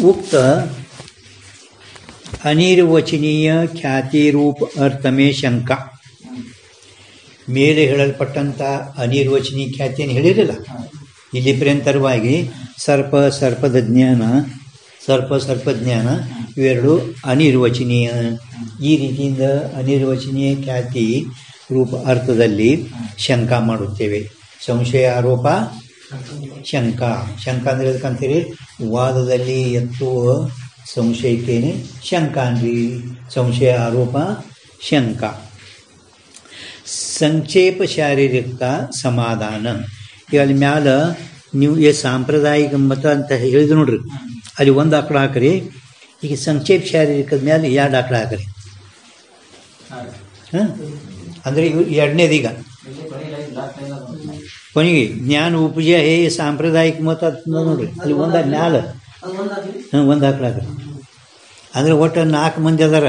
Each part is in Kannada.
उक्त ಅನಿರ್ವಚನೀಯ ಖ್ಯಾತಿರೂಪ ಅರ್ಥಮೇ ಶಂಕಾ. ಮೇಲೆ ಹೇಳಲ್ಪಟ್ಟಂಥ ಅನಿರ್ವಚನೀಯ ಖ್ಯಾತಿಯನ್ನು ಹೇಳಿರಲಿಲ್ಲ. ಇಲ್ಲಿ ಪರ್ಯಂತರವಾಗಿ ಸರ್ಪದ ಜ್ಞಾನ, ಸರ್ಪಜ್ಞಾನ ಇವೆರಡು ಅನಿರ್ವಚನೀಯ. ಈ ರೀತಿಯಿಂದ ಅನಿರ್ವಚನೀಯ ಖ್ಯಾತಿ ರೂಪ ಅರ್ಥದಲ್ಲಿ ಶಂಕಾ ಮಾಡುತ್ತೇವೆ. ಸಂಶಯ ಆರೋಪ ಶಂಕಾ. ಶಂಕಾ ಅಂದರೆ ಅದಕ್ಕಂತೀರಿ ವಾದದಲ್ಲಿ ಎತ್ತುವ ಸಂಶಯಕ್ಕೇನೆ ಶಂಕಾ ಅಂದ್ರಿ. ಸಂಶಯ ಆರೋಪ ಶಂಕಾ. ಸಂಕ್ಷೇಪ ಶಾರೀರಿಕ ಸಮಾಧಾನ. ಈಗ ಅಲ್ಲಿ ಮ್ಯಾಲ ನೀವು ಸಾಂಪ್ರದಾಯಿಕ ಮತ ಅಂತ ಹೇಳಿದ್ರು ನೋಡ್ರಿ, ಅಲ್ಲಿ ಒಂದು ಆಕಳ ಹಾಕ್ರಿ. ಈಗ ಸಂಕ್ಷೇಪ ಶಾರೀರಿಕದ ಮೇಲೆ 2 ಆಕಳ ಹಾಕ್ರಿ. ಅಂದರೆ ಎರಡನೇದು ಈಗ ಕೊನೆಗೆ ಜ್ಞಾನ ಉಪಜಯ ಹೇ ಸಾಂಪ್ರದಾಯಿಕ ಮತ ನೋಡ್ರಿ, ಅಲ್ಲಿ ಒಂದು ಮ್ಯಾಲ ಒಂದು ಆಕಳ ಹಾಕ್ರಿ. ಅಂದರೆ ಒಟ್ಟು 4 ಮಂದಿ ಅದಾರ.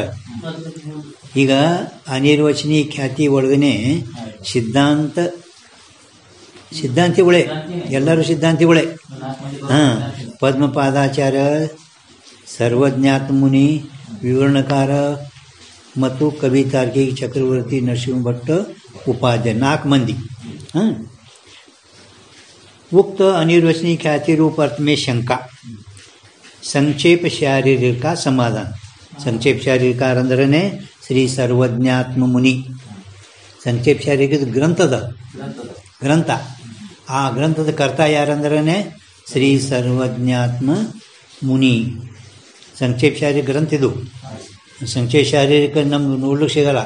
ಈಗ ಅನಿರ್ವಚನೀಯ ಖ್ಯಾತಿ ಒಳಗನೆ ಸಿದ್ಧಾಂತಿಗಳೇ, ಎಲ್ಲರೂ ಸಿದ್ಧಾಂತಿಗಳೇ. ಪದ್ಮಪಾದಾಚಾರ್ಯ, ಸರ್ವಜ್ಞಾತ ಮುನಿ, ವಿವರಣಕಾರ ಮತ್ತು ಕವಿ ತಾರ್ಕಿಕ ಚಕ್ರವರ್ತಿ ನರಸಿಂಹ ಭಟ್ಟ ಉಪಾಧ್ಯಾಯ 4 ಮಂದಿ. ಉಕ್ತ ಅನಿರ್ವಚನೀಯ ಖ್ಯಾತಿ ರೂಪ अर्थ में शंका. ಸಂಕ್ಷೇಪ ಶಾರೀರಿಕ ಸಮಾಧಾನ. ಸಂಕ್ಷೇಪ ಶಾರೀರಿಕಾರ ಅಂದ್ರೆ ಶ್ರೀ ಸರ್ವಜ್ಞಾತ್ಮ ಮುನಿ. ಸಂಕ್ಷೇಪ ಶಾರೀರಿಕದ ಗ್ರಂಥ. ಆ ಗ್ರಂಥದ ಕರ್ತ ಯಾರಂದ್ರೆ ಶ್ರೀ ಸರ್ವಜ್ಞಾತ್ಮ ಮುನಿ. ಸಂಕ್ಷೇಪ ಶಾರೀರಿಕ ಗ್ರಂಥ ಇದು. ಸಂಕ್ಷೇಪ ಶಾರೀರಿಕ ನಮ್ಗೆ ನೋಡ್ಲಿಕ್ಕೆ ಸಿಗಲ್ಲ,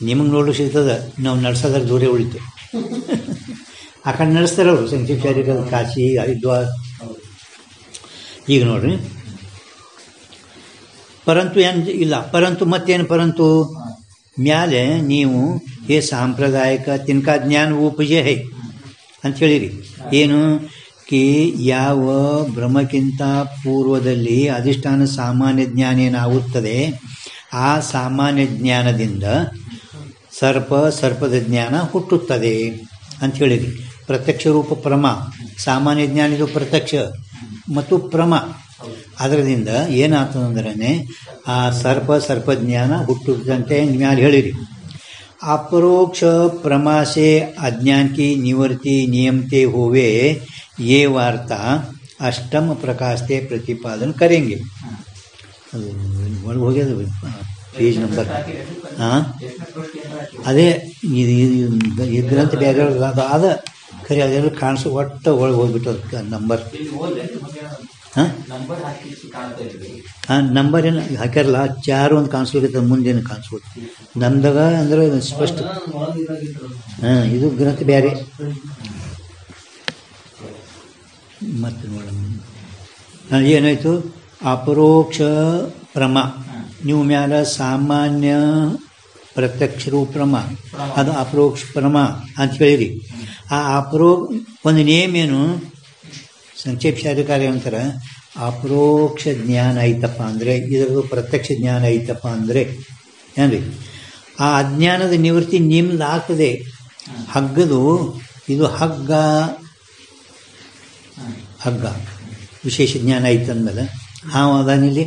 ನಿಮಗೆ ನೋಡ್ಲಿಕ್ಕೆ ಸಿಗ್ತದೆ. ನಾವು ನಡ್ಸೋದ್ರ ದೂರೇ ಉಳಿತು. ಆ ಕಡೆ ನಡೆಸ್ತಾರೆ ಅವರು ಸಂಕ್ಷೇಪ ಶಾರೀರಿಕ. ಕಾಶಿ, ಹರಿದ್ವಾರ. ಈಗ ನೋಡ್ರಿ, ಪರಂತು ಏನು ಇಲ್ಲ. ಮತ್ತೇನು ಪರಂತು ಮ್ಯಾಲೆ ನೀವು ಸಾಂಪ್ರದಾಯಿಕ ತಿನ್ಕಾ ಜ್ಞಾನ ಉಪಜಯ ಹೈ ಅಂತ ಹೇಳಿರಿ. ಏನು ಕಿ ಯಾವ ಬ್ರಹ್ಮಕ್ಕಿಂತ ಪೂರ್ವದಲ್ಲಿ ಅಧಿಷ್ಠಾನ ಸಾಮಾನ್ಯ ಜ್ಞಾನ ಏನಾಗುತ್ತದೆ, ಆ ಸಾಮಾನ್ಯ ಜ್ಞಾನದಿಂದ ಸರ್ಪದ ಜ್ಞಾನ ಹುಟ್ಟುತ್ತದೆ ಅಂತ ಹೇಳಿರಿ. ಪ್ರತ್ಯಕ್ಷ ರೂಪ ಪ್ರಮ. ಸಾಮಾನ್ಯ ಜ್ಞಾನ ಇದು ಪ್ರತ್ಯಕ್ಷ ಮತ್ತು ಪ್ರಮ. ಅದರಿಂದ ಏನಾಗ್ತದಂದ್ರೆ ಆ ಸರ್ಪಜ್ಞಾನ ಹುಟ್ಟುತ್ತಂತೆ ಮ್ಯಾಲೆ ಹೇಳಿರಿ. ಅಪರೋಕ್ಷ ಪ್ರಮಾಸೆ ಅಜ್ಞಾನ की निवृत्ति नियमते होवे ये वार्ता अष्टम प्रकाश से प्रतिपादन करेंगे. ಒಳಗೆ ಹೋಗ್ಯದ ಪೇಜ್ ನಂಬರ್. ಅದೇ ಇದು ಗ್ರಂಥ ಬೇರೆ ಅದ ಖರೆ. ಅದೆಲ್ಲ ಕಾಣಿಸೋ ಒಟ್ಟು ಒಳಗೆ ಹೋಗ್ಬಿಟ್ಟು ನಂಬರ್. ನಂಬರ್ ಏನು ಹಾಕ್ಯಾರಲ್ಲ, 4 ಒಂದು ಕಾಣಿಸ್ಲಿಕ್ಕೆ ಮುಂದೇನು ಕಾಣಿಸ್ಬೋದು. ನಮ್ದಾಗ ಅಂದ್ರೆ ಸ್ಪಷ್ಟ. ಇದು ಗ್ರಂಥ ಬೇರೆ. ಮತ್ತೆ ನೋಡೋಣ ಏನಾಯ್ತು. ಅಪರೋಕ್ಷ ಪ್ರಮ. ನೀವು ಮ್ಯಾಲ ಸಾಮಾನ್ಯ ಪ್ರತ್ಯಕ್ಷ ರೂಪ ಪ್ರಮ, ಅದು ಅಪರೋಕ್ಷ ಪ್ರಮ ಅಂತ ಹೇಳಿರಿ. ಆ ಒಂದು ನೇಮ್ ಏನು ಸಂಕ್ಷೇಪ ಶಾರೀರಿಕಾರ್ಯ ಅಂತಾರೆ. ಅಪರೋಕ್ಷ ಜ್ಞಾನ ಐತಪ್ಪ ಅಂದರೆ, ಇದರದು ಪ್ರತ್ಯಕ್ಷ ಜ್ಞಾನ ಐತಪ್ಪ ಅಂದರೆ ಏನ್ರಿ, ಆ ಅಜ್ಞಾನದ ನಿವೃತ್ತಿ ನಿಮ್ದು ಆಗ್ತದೆ. ಹಗ್ಗದು ಇದು ಹಗ್ಗ ವಿಶೇಷ ಜ್ಞಾನ ಐತಂದ್ಮೇಲೆ ಅದಾನಿಲ್ಲಿ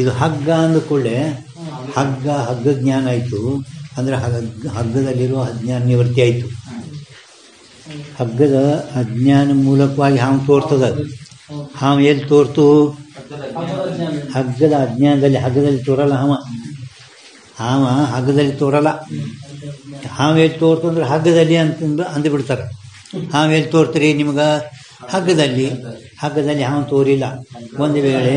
ಇದು ಹಗ್ಗ ಅಂದ ಕೂಡಲೇ ಹಗ್ಗ ಜ್ಞಾನ ಆಯಿತು. ಅಂದರೆ ಹಗ್ಗದಲ್ಲಿರೋ ಅಜ್ಞಾನ ನಿವೃತ್ತಿ ಆಯಿತು. ಹಗ್ಗದ ಅಜ್ಞಾನ ಮೂಲಕವಾಗಿ ಹಾವು ತೋರ್ತದ. ಹಾವು ಎಲ್ಲಿ ತೋರ್ತು? ಹಗ್ಗದ ಅಜ್ಞಾನದಲ್ಲಿ. ಹಗ್ಗದಲ್ಲಿ ತೋರಲ್ಲ ಹಾವ ಹಗ್ಗದಲ್ಲಿ ತೋರಲ್ಲ. ಹಾವು ಎಲ್ಲಿ ತೋರ್ತು ಅಂದ್ರೆ ಹಗ್ಗದಲ್ಲಿ ಅಂತಂದು ಅಂದುಬಿಡ್ತಾರೆ. ಹಾವು ಎಲ್ಲಿ ತೋರ್ತೀರಿ ನಿಮ್ಗೆ? ಹಗ್ಗದಲ್ಲಿ ಹಾವು ತೋರಿಲ್ಲ. ಒಂದು ವೇಳೆ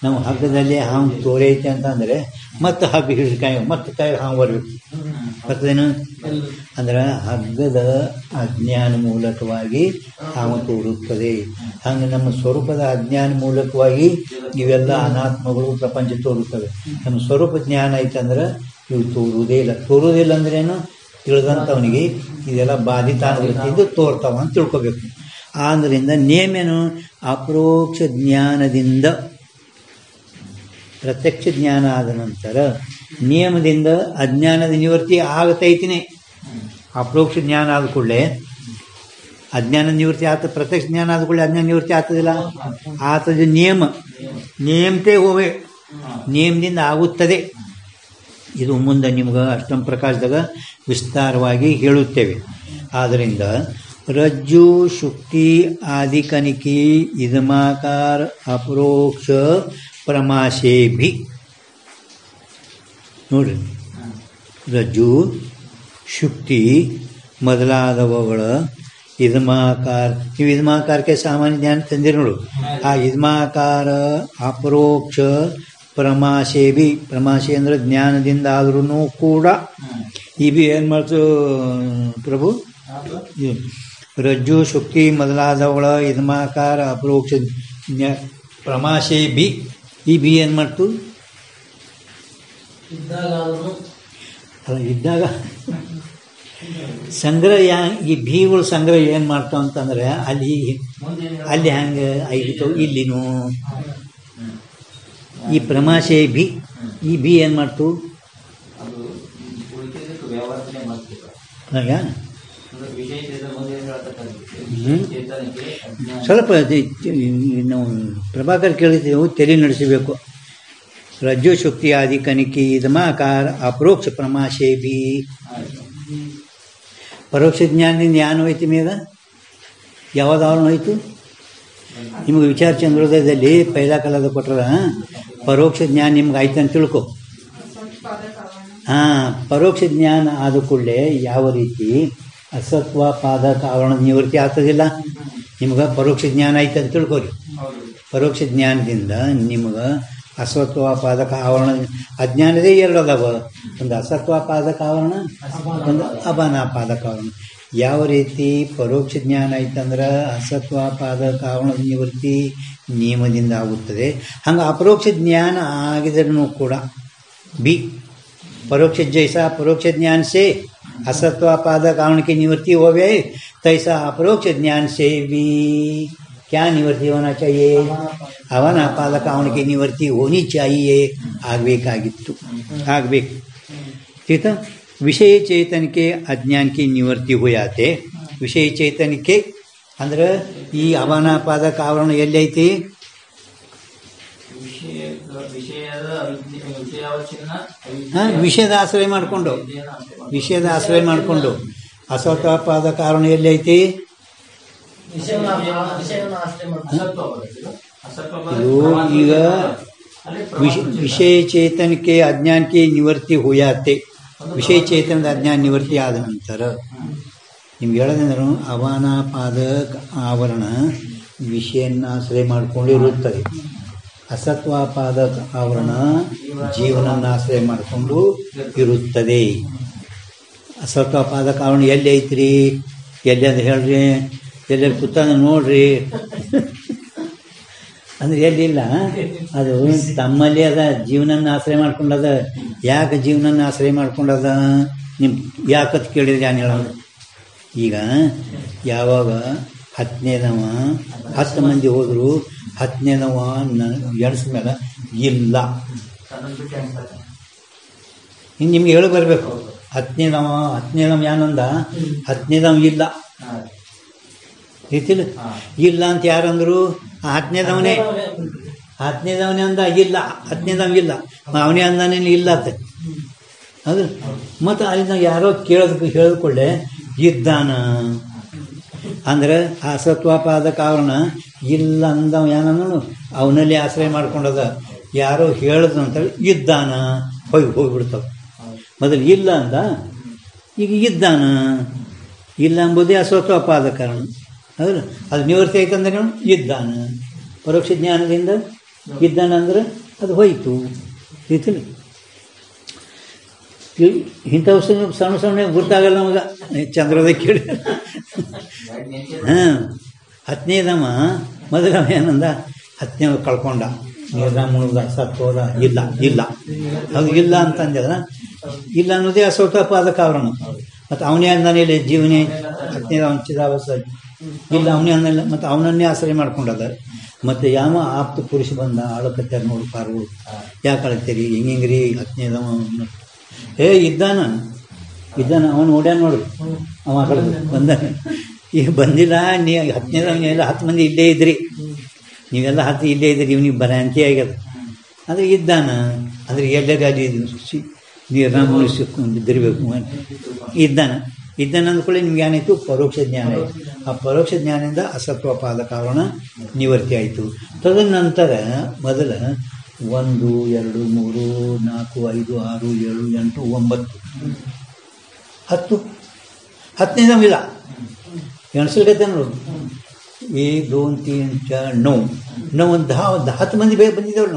ನಾವು ಹಗ್ಗದಲ್ಲಿ ಹಾವು ತೋರೈತೆ ಅಂತಂದರೆ ಮತ್ತೆ ಹಗ್ಗ ಹಿಡಿದು ಮತ್ತೆ ಕಾಯಿ ಹಾವು ಬರಬೇಕು. ಬರ್ತದೇನು ಅಂದ್ರೆ ಹಗ್ಗದ ಅಜ್ಞಾನ ಮೂಲಕವಾಗಿ ಹಾವು ತೋರುತ್ತದೆ. ಹಂಗೆ ನಮ್ಮ ಸ್ವರೂಪದ ಅಜ್ಞಾನ ಮೂಲಕವಾಗಿ ಇವೆಲ್ಲ ಅನಾತ್ಮಗಳು ಪ್ರಪಂಚ ತೋರುತ್ತವೆ. ನಮ್ಮ ಸ್ವರೂಪ ಜ್ಞಾನ ಐತಂದ್ರೆ ಇವು ತೋರುವುದಿಲ್ಲ ಅಂದ್ರೇನು, ತಿಳಿದಂಥವನಿಗೆ ಇದೆಲ್ಲ ಬಾಧಿತಾನುವೃತ್ತಿಯಿಂದ ತೋರ್ತಾವ ಅಂತ ತಿಳ್ಕೊಬೇಕು. ಆದ್ದರಿಂದ ನೇಮೇನು ಅಪರೋಕ್ಷ ಜ್ಞಾನದಿಂದ ಪ್ರತ್ಯಕ್ಷ ಜ್ಞಾನ ಆದ ನಂತರ ನಿಯಮದಿಂದ ಅಜ್ಞಾನದ ನಿವೃತ್ತಿ ಆಗತೈತಿನೇ. ಅಪರೋಕ್ಷ ಜ್ಞಾನ ಆದ ಕೂಡಲೇ ಅಜ್ಞಾನ ನಿವೃತ್ತಿ ಆತ, ಪ್ರತ್ಯಕ್ಷ ಜ್ಞಾನ ಆದ ಕೂಡ ಅಜ್ಞಾನ ನಿವೃತ್ತಿ ಆಗ್ತದಿಲ್ಲ. ಆತದ ನಿಯಮತೆ ಹೋವೆ, ನಿಯಮದಿಂದ ಆಗುತ್ತದೆ. ಇದು ಮುಂದೆ ನಿಮ್ಗೆ ಅಷ್ಟಮ ಪ್ರಕಾಶದಾಗ ವಿಸ್ತಾರವಾಗಿ ಹೇಳುತ್ತೇವೆ. ಆದ್ದರಿಂದ ರಜ್ಜು ಶುಕ್ತಿ ಆದಿಕನಿಕಿ ಇದಮಾಕಾರ ಅಪರೋಕ್ಷ ಪ್ರಮಾಶೇಭಿ. ನೋಡ್ರಿ, ರಜ್ಜು ಶುಕ್ತಿ ಮೊದಲಾದವುಗಳ ಇದಮಾಕಾರ, ನೀವು ಇದಮಾಕಾರಕ್ಕೆ ಸಾಮಾನ್ಯ ಜ್ಞಾನ ತಂದಿರಿ ನೋಡು. ಆ ಇದಮಾಕಾರ ಅಪರೋಕ್ಷ ಪ್ರಮಾಶೇಭಿ, ಪ್ರಮಾಶೆ ಅಂದರೆ ಜ್ಞಾನದಿಂದ ಆದ್ರೂ ಕೂಡ ಈ ಬಿ ಏನು ಮಾಡ್ತು ಪ್ರಭು? ರಜ್ಜು ಶುಕ್ತಿ ಮೊದಲಾದವುಗಳ ಇದಮಾಕಾರ ಅಪರೋಕ್ಷ ಪ್ರಮಾಶೇಭಿ, ಈ ಬಿ ಏನು ಮಾಡ್ತು? ಅಲ್ಲ, ಇದ್ದಾಗ ಸಂಗ್ರಹ ಈ ಭೀಗಳು ಸಂಗ್ರಹ ಏನು ಮಾಡ್ತಾವ ಅಂತಂದ್ರೆ ಅಲ್ಲಿ ಹಂಗೆ ಆಗಿತ್ತು. ಇಲ್ಲಿನೂ ಈ ಪ್ರಮಾಶೆ ಭಿ, ಈ ಬಿ ಏನು ಮಾಡ್ತು? ಸ್ವಲ್ಪ ನಾವು ಪ್ರಭಾಕರ್ ಕೇಳಿದ್ದೆವು, ತಲೆ ನಡೆಸಬೇಕು. ರಜ್ಜು ಶುಕ್ತಿ ಆದಿ ಕನಿಕಿ ಇದಮಾಕಾರ ಅಪರೋಕ್ಷ ಪ್ರಮಾಶೆ ಬಿ. ಪರೋಕ್ಷ ಜ್ಞಾನದಿಂದ ಏನು ಹೋಯ್ತು ಮೇಗ? ಯಾವ್ದಾವನು ಹೋಯ್ತು? ನಿಮಗೆ ವಿಚಾರ ಚಂದ್ರೋದಯದಲ್ಲಿ ಪೈಲಾ ಕಾಲದ ಕೊಟ್ಟರ ಪರೋಕ್ಷ ಜ್ಞಾನ ನಿಮ್ಗೆ ಆಯ್ತು ಅಂತ ತಿಳ್ಕೊ. ಪರೋಕ್ಷ ಜ್ಞಾನ ಆದ ಕೂಡಲೇ ಯಾವ ರೀತಿ ಅಸತ್ವ ಪಾದಕ ಆವರಣದ ನಿವೃತ್ತಿ ಆಗ್ತದಿಲ್ಲ. ನಿಮ್ಗೆ ಪರೋಕ್ಷ ಜ್ಞಾನ ಆಯ್ತು ಅಂತ ತಿಳ್ಕೊರಿ. ಪರೋಕ್ಷ ಜ್ಞಾನದಿಂದ ನಿಮ್ಗೆ ಅಸತ್ವ ಪಾದಕ ಆವರಣ, ಅಜ್ಞಾನದೇ ಎರಡು ಅದಾವ, ಒಂದು ಅಸತ್ವ ಪಾದಕ ಆವರಣ, ಒಂದು ಅಬಾನ ಪಾದಕ ಆವರಣ. ಯಾವ ರೀತಿ ಪರೋಕ್ಷ ಜ್ಞಾನ ಆಯ್ತಂದ್ರೆ ಅಸತ್ವ ಪಾದಕ ಆವರಣದ ನಿವೃತ್ತಿ ನಿಯಮದಿಂದ ಆಗುತ್ತದೆ, ಹಂಗೆ ಅಪರೋಕ್ಷ ಜ್ಞಾನ ಆಗಿದ್ರೂ ಕೂಡ ಬಿ परोक्ष जैसा परोक्ष ज्ञान से असत्वापादक आवरण की निवृत्ति होवे, तैसा अपरोक्ष ज्ञान से भी क्या निवृत्ति होना चाहिए? ಅವನಾಪಾದಕ ಅವನಿಗೆ ನಿವೃತ್ತಿ होनी चाहिए, ಆಗಬೇಕಾಗಿತ್ತು, ಆಗಬೇಕು. ठीक है. विषय चेतन के अज्ञान की निवृत्ति हो जाते. विषय चेतन के ಅಂದ್ರೆ ಈ ಅವನಾಪಾದಕ ಆವರಣ ಎಲ್ಲೈತಿ? ವಿಷಯದ ಆಶ್ರಯ ಮಾಡಿಕೊಂಡು, ವಿಷಯದ ಆಶ್ರಯ ಮಾಡಿಕೊಂಡು ಅಸತ್ವಾಪಾದಕ ಆವರಣ ಎಲ್ಲೈತಿ? ಈಗ ವಿಷಯ ಚೇತನ के अज्ञान की निवृत्ति हो जाते. ವಿಷಯ ಚೇತನದ ಅಜ್ಞಾನ ನಿವೃತ್ತಿ ಆದ ನಂತರ ನಿಮ್ಗೆ ಹೇಳೋದಂದ್ರೆ ಅವನಾಪಾದಕ ಆವರಣ ವಿಷಯನ್ನ ಆಶ್ರಯ ಮಾಡಿಕೊಂಡಿರುತ್ತದೆ. ಅಸತ್ವಾಪಾದಕ ಆವರಣ ಜೀವನನ್ನ ಆಶ್ರಯ ಮಾಡಿಕೊಂಡು ಇರುತ್ತದೆ. ಅಸತ್ವಾಪಾದಕ ಆವರಣ ಎಲ್ಲಿ ಐತ್ರಿ? ಎಲ್ಲಿ ಅಂತ ಹೇಳ್ರಿ, ಎಲ್ಲೆಲ್ಲಿ ಕೂತಾಗ ನೋಡ್ರಿ ಅಂದ್ರೆ ಎಲ್ಲಿಲ್ಲ, ಅದು ತಮ್ಮಲ್ಲಿ ಅದ, ಜೀವನನ್ನ ಆಶ್ರಯ ಮಾಡ್ಕೊಂಡದ. ಯಾಕೆ ಜೀವನನ್ನ ಆಶ್ರಯ ಮಾಡ್ಕೊಂಡದ? ನಿಮ್ ಯಾಕತ್ ಕೇಳಿದ್ರೆ ಏನು ಹೇಳೋದು? ಈಗ ಯಾವಾಗ 10ನೇದವ 10 ಮಂದಿ ಹೋದ್ರು, 10ನೇದವ ಎಣಿಸಿದ ಮೇಲೆ ಇಲ್ಲ, ಹಿಂಗೆ ನಿಮ್ಗೆ ಹೇಳಿ ಬರಬೇಕು. 10ನೇದವ ಏನಂದ? 10ನೇದವ ಇಲ್ಲ ರೀತಿಲ್ಲ, ಇಲ್ಲ ಅಂತ ಯಾರಂದ್ರು? 10ನೇದವನೇ ಅಂದ ಇಲ್ಲ, 10ನೇದವ ಇಲ್ಲ, ಅವನೇ ಅಂದಾನೇನು ಇಲ್ಲ ಅಂತ. ಹೌದು. ಮತ್ತು ಅಲ್ಲಿಂದ ಯಾರೋ ಹೇಳಿದ್ಕೊಳ್ಳೆ ಇದ್ದಾನ ಅಂದ್ರೆ ಆ ಸತ್ವಾಪಾದಕ ಆವರಣ ಇಲ್ಲ ಅಂದವ ಏನಂದನು, ಅವನಲ್ಲಿ ಆಶ್ರಯ ಮಾಡ್ಕೊಂಡದ. ಯಾರೋ ಹೇಳಿದ್ರು ಅಂತೇಳಿ ಇದ್ದಾನ ಹೋಗ್ಬಿಡ್ತಾವ. ಮೊದಲು ಇಲ್ಲ ಅಂದ, ಈಗ ಇದ್ದಾನ. ಇಲ್ಲ ಎಂಬುದೇ ಅಸತ್ವಾಪಾದಕ ಕಾರಣ. ಹೌದು. ಅದು ನಿವೃತ್ತಿ ಆಯ್ತಂದ್ರೆ ಇದ್ದಾನ. ಪರೋಕ್ಷ ಜ್ಞಾನದಿಂದ ಇದ್ದಾನ ಅಂದ್ರೆ ಅದು ಹೋಯ್ತು. ರೀತಿಲಿ ಇಂಥವು ಸಣ್ಣ ಸಣ್ಣ ಗುರ್ತಾಗಲ್ಲ ನಮಗೆ. ಚಂದ್ರೋದಯ ಕೇಳಿ 10ನೇದವ ಮೊದಲ ಏನಂದ? 10ನೇವ ಕಳ್ಕೊಂಡ, ನೀರ್ನ ಮುಳುಗ್ದ, ಸತ್ತೋದ, ಇಲ್ಲ ಇಲ್ಲ ಅದು ಇಲ್ಲ ಅಂತಂದ್ರೆ ಇಲ್ಲ ಅನ್ನೋದೇ ಅಸತ್ವಾಪಾದಕ ಆವರಣ. ಮತ್ತು ಅವನೇ ಅಂದಾನೆ ಜೀವನೇ 10ನೇದವ ಚಿದಾವಸ ಇಲ್ಲ, ಅವನೇ ಅಂದಲ್ಲ. ಮತ್ತು ಅವನನ್ನೇ ಆಶ್ರಯ ಮಾಡ್ಕೊಂಡದ. ಮತ್ತು ಯಾವ ಆಪ್ತ ಪುರುಷ ಬಂದ ಆಳಕತ್ತಾರ ನೋಡಿ ಪಾರ್ಗಳು, ಯಾಕೆ ಅಳ್ತೀರಿ ಹಿಂಗ್ರಿ? 10ನೇದವ ಇದ್ದಾನ ಅವನು ಓಡ್ಯಾನ ನೋಡ್ರಿ, ಅವ ಕಡೆ ಬಂದಾನೆ. ಈಗ ಬಂದಿಲ್ಲ. ನೀವೆಲ್ಲ 10 ಮಂದಿ ಇಲ್ಲೇ ಇದ್ರಿ, ನೀವೆಲ್ಲ 10 ಇಲ್ಲೇ ಇದ್ರಿ, ಇವನಿಗೆ ಭ್ರಾಂತಿ ಆಗ್ಯದ. ಅಂದರೆ ಇದ್ದಾನ ಅಂದರೆ ಎಲ್ಲರೂ ಅಲ್ಲಿ ನೀರನ್ನ ಮುಳಿಸಿಕೊಂಡು ಬಿದ್ದಿರಬೇಕು ಅಂತ ಇದ್ದಾನ ಅಂದ್ಕೊಳ್ಳಿ. ನಿಮ್ಗೆ ಏನಾಯಿತು? ಪರೋಕ್ಷ ಜ್ಞಾನ ಆಯಿತು. ಆ ಪರೋಕ್ಷ ಜ್ಞಾನದಿಂದ ಅಸತ್ವಪಾದ ಕಾರಣ ನಿವೃತ್ತಿ ಆಯಿತು. ತದನಂತರ ಮೊದಲ 1 2 3 4 5 6 7 8 9 10 10ನೇ ನಮಗಿಲ್ಲ ಎಣಿಸಲ್ಗತ್ತೆ ನೋಡು. 1 2 3 4 9 ನಾವು ಒಂದು 10 ಮಂದಿ ಬಂದಿದ್ದೇವೆ.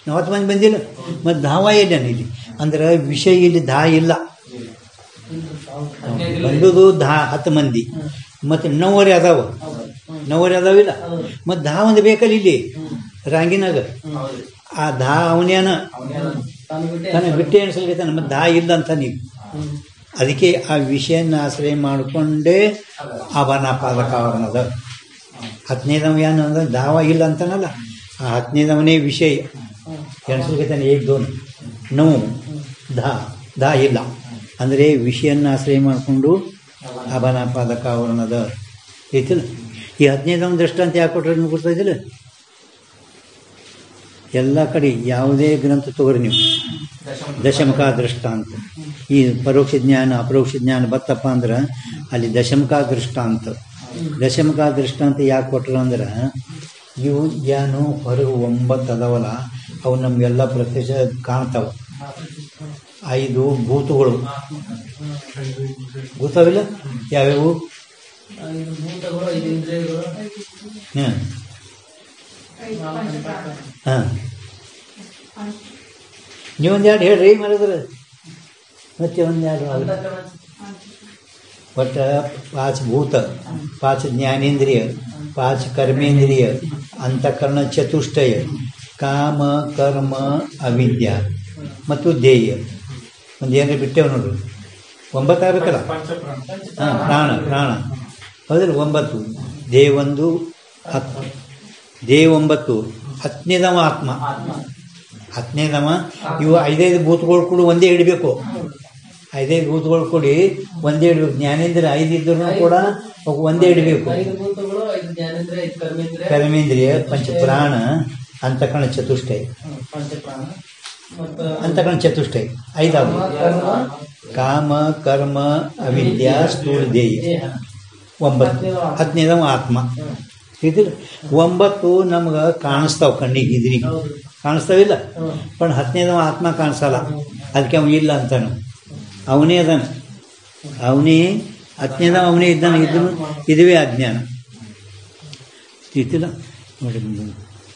ನಾವು 10 ಮಂದಿ ಬಂದಿಲ್ಲ. ಮತ್ತು ಧಾವ ಇಲ್ಲ ಇಲ್ಲಿ ಅಂದ್ರೆ ವಿಷಯ ಇಲ್ಲಿ ಇಲ್ಲ. ಬಂದುದು 10 ಮಂದಿ ಮತ್ತು 9 ಅದಾವಿಲ್ಲ. ಮತ್ತು 10 ಮಂದಿ ಬೇಕಲ್ಲ ಇಲ್ಲಿ ರಾಂಗಿನಾಗ. ಆ ಅವನೇನ ತಾನು ಬಿಟ್ಟೆ ಎಣಿಸಲ್ಗೈತಾನೆ. ಮತ್ತು ಇಲ್ಲ ಅಂತ ನೀವು ಅದಕ್ಕೆ ಆ ವಿಷಯನ ಆಶ್ರಯ ಮಾಡಿಕೊಂಡೇ ಆಭರಣಪಾದಕ ಆವರಣದ 10ನೇದವ ಏನು ಅಂದ್ರೆ ಧಾವ ಇಲ್ಲ ಅಂತನಲ್ಲ. ಆ 10ನೇದವನೇ ವಿಷಯ ಎಣಿಸಲ್ಗೈತಾನೆ. 1 2 9 ಇಲ್ಲ ಅಂದರೆ ವಿಷಯನ ಆಶ್ರಯ ಮಾಡಿಕೊಂಡು ಆಭರಣಪಾದಕ ಆವರಣದ ಐತಿಲ್ಲ. ಈ 15ನೇ ದೃಷ್ಟಾಂತ ಯಾಕೆ ಕೊಟ್ಟರೆ ನಿಮ್ಗೆ ಗೊತ್ತಾಯ್ತಿಲ್ಲ? ಎಲ್ಲ ಕಡೆ ಯಾವುದೇ ಗ್ರಂಥ ತಗೋರಿ ನೀವು, ದಶಮಕ ದೃಷ್ಟಾಂತ. ಈ ಪರೋಕ್ಷ ಜ್ಞಾನ ಅಪರೋಕ್ಷ ಜ್ಞಾನ ಬತ್ತಪ್ಪ ಅಂದ್ರೆ ಅಲ್ಲಿ ದಶಮಕ ದೃಷ್ಟಾಂತ. ದಶಮಕ ದೃಷ್ಟಾಂತ ಯಾಕೆ ಕೊಟ್ಟರು ಅಂದ್ರೆ ಇವು ಏನು ಹೊರಗೆ 9 ಅದಾವಲ್ಲ, ಅವು ನಮಗೆಲ್ಲ ಪ್ರತ್ಯಕ್ಷ ಕಾಣ್ತಾವೆ. 5 ಭೂತಗಳು ಗೊತ್ತಾವಿಲ್ಲ ಯಾವ್ಯಾವು? ಹಾಂ ನೀವೊಂದು 2 ಹೇಳ್ರಿ ಮಾಡಿದ್ರೆ ಮತ್ತೆ ಒಂದು 2 ಒಟ್ಟು 5 ಭೂತ, 5 ಜ್ಞಾನೇಂದ್ರಿಯ, 5 ಕರ್ಮೇಂದ್ರಿಯ, ಅಂತಃಕರಣ ಚತುಷ್ಟಯ, ಕಾಮ ಕರ್ಮ ಅವಿದ್ಯ ಮತ್ತು ಧ್ಯೇಯ. ಒಂದು ಏನಾರ ಬಿಟ್ಟೇವೆ ನೋಡ್ರಿ, 9 ಆಗಬೇಕಲ್ಲ. ಹಾಂ ಪ್ರಾಣ ಹೌದಿಲ್ಲ 9. ದೇಹ 1 10, ದೇಹ 9, 10ನೇದವ ಆತ್ಮ. 10ನೇದವ ಇವು 5 ಭೂತಗಳು ಕೂಡ ಒಂದೇ ಇಡಬೇಕು. 5 ಭೂತಗಳು ಕೂಡಿ ಒಂದೇ ಇಡಬೇಕು. ಜ್ಞಾನೇಂದ್ರ 5 ಇದ್ರೂ ಕೂಡ ಒಂದೇ ಇಡಬೇಕು. ಕರ್ಮೇಂದ್ರಿಯ, ಪಂಚಪ್ರಾಣ, ಅಂತಃಕರಣ ಚತುಷ್ಟಯ. ಅಂತಃಕರಣ ಚತುಷ್ಟಯ 5 ಕಾಮ ಕರ್ಮ ಅವಿದ್ಯ ಸ್ಥೂಲ ಧ್ಯೇಯ 9. 10ನೇದವ ಆತ್ಮ. ಇದ್ರ 9 ನಮ್ಗೆ ಕಾಣಿಸ್ತಾವೆ, ಕಣ್ಣಿಗೆ ಇದ್ರಿಗೆ ಕಾಣಿಸ್ತಾವಿಲ್ಲ. पण 10ನೇದವ ಆತ್ಮ ಕಾಣಿಸಲ್ಲ. ಅದಕ್ಕೆ ಅವ ಇಲ್ಲ ಅಂತಾನು. ಅವನೇ ಅದಾನ, ಅವನೇ 10ನೇದವ ಅವನೇ ಇದ್ದಾನೆ. ಇದುವೇ ಅಜ್ಞಾನ ಇತ್ತಿಲ್ಲ ನೋಡಿ.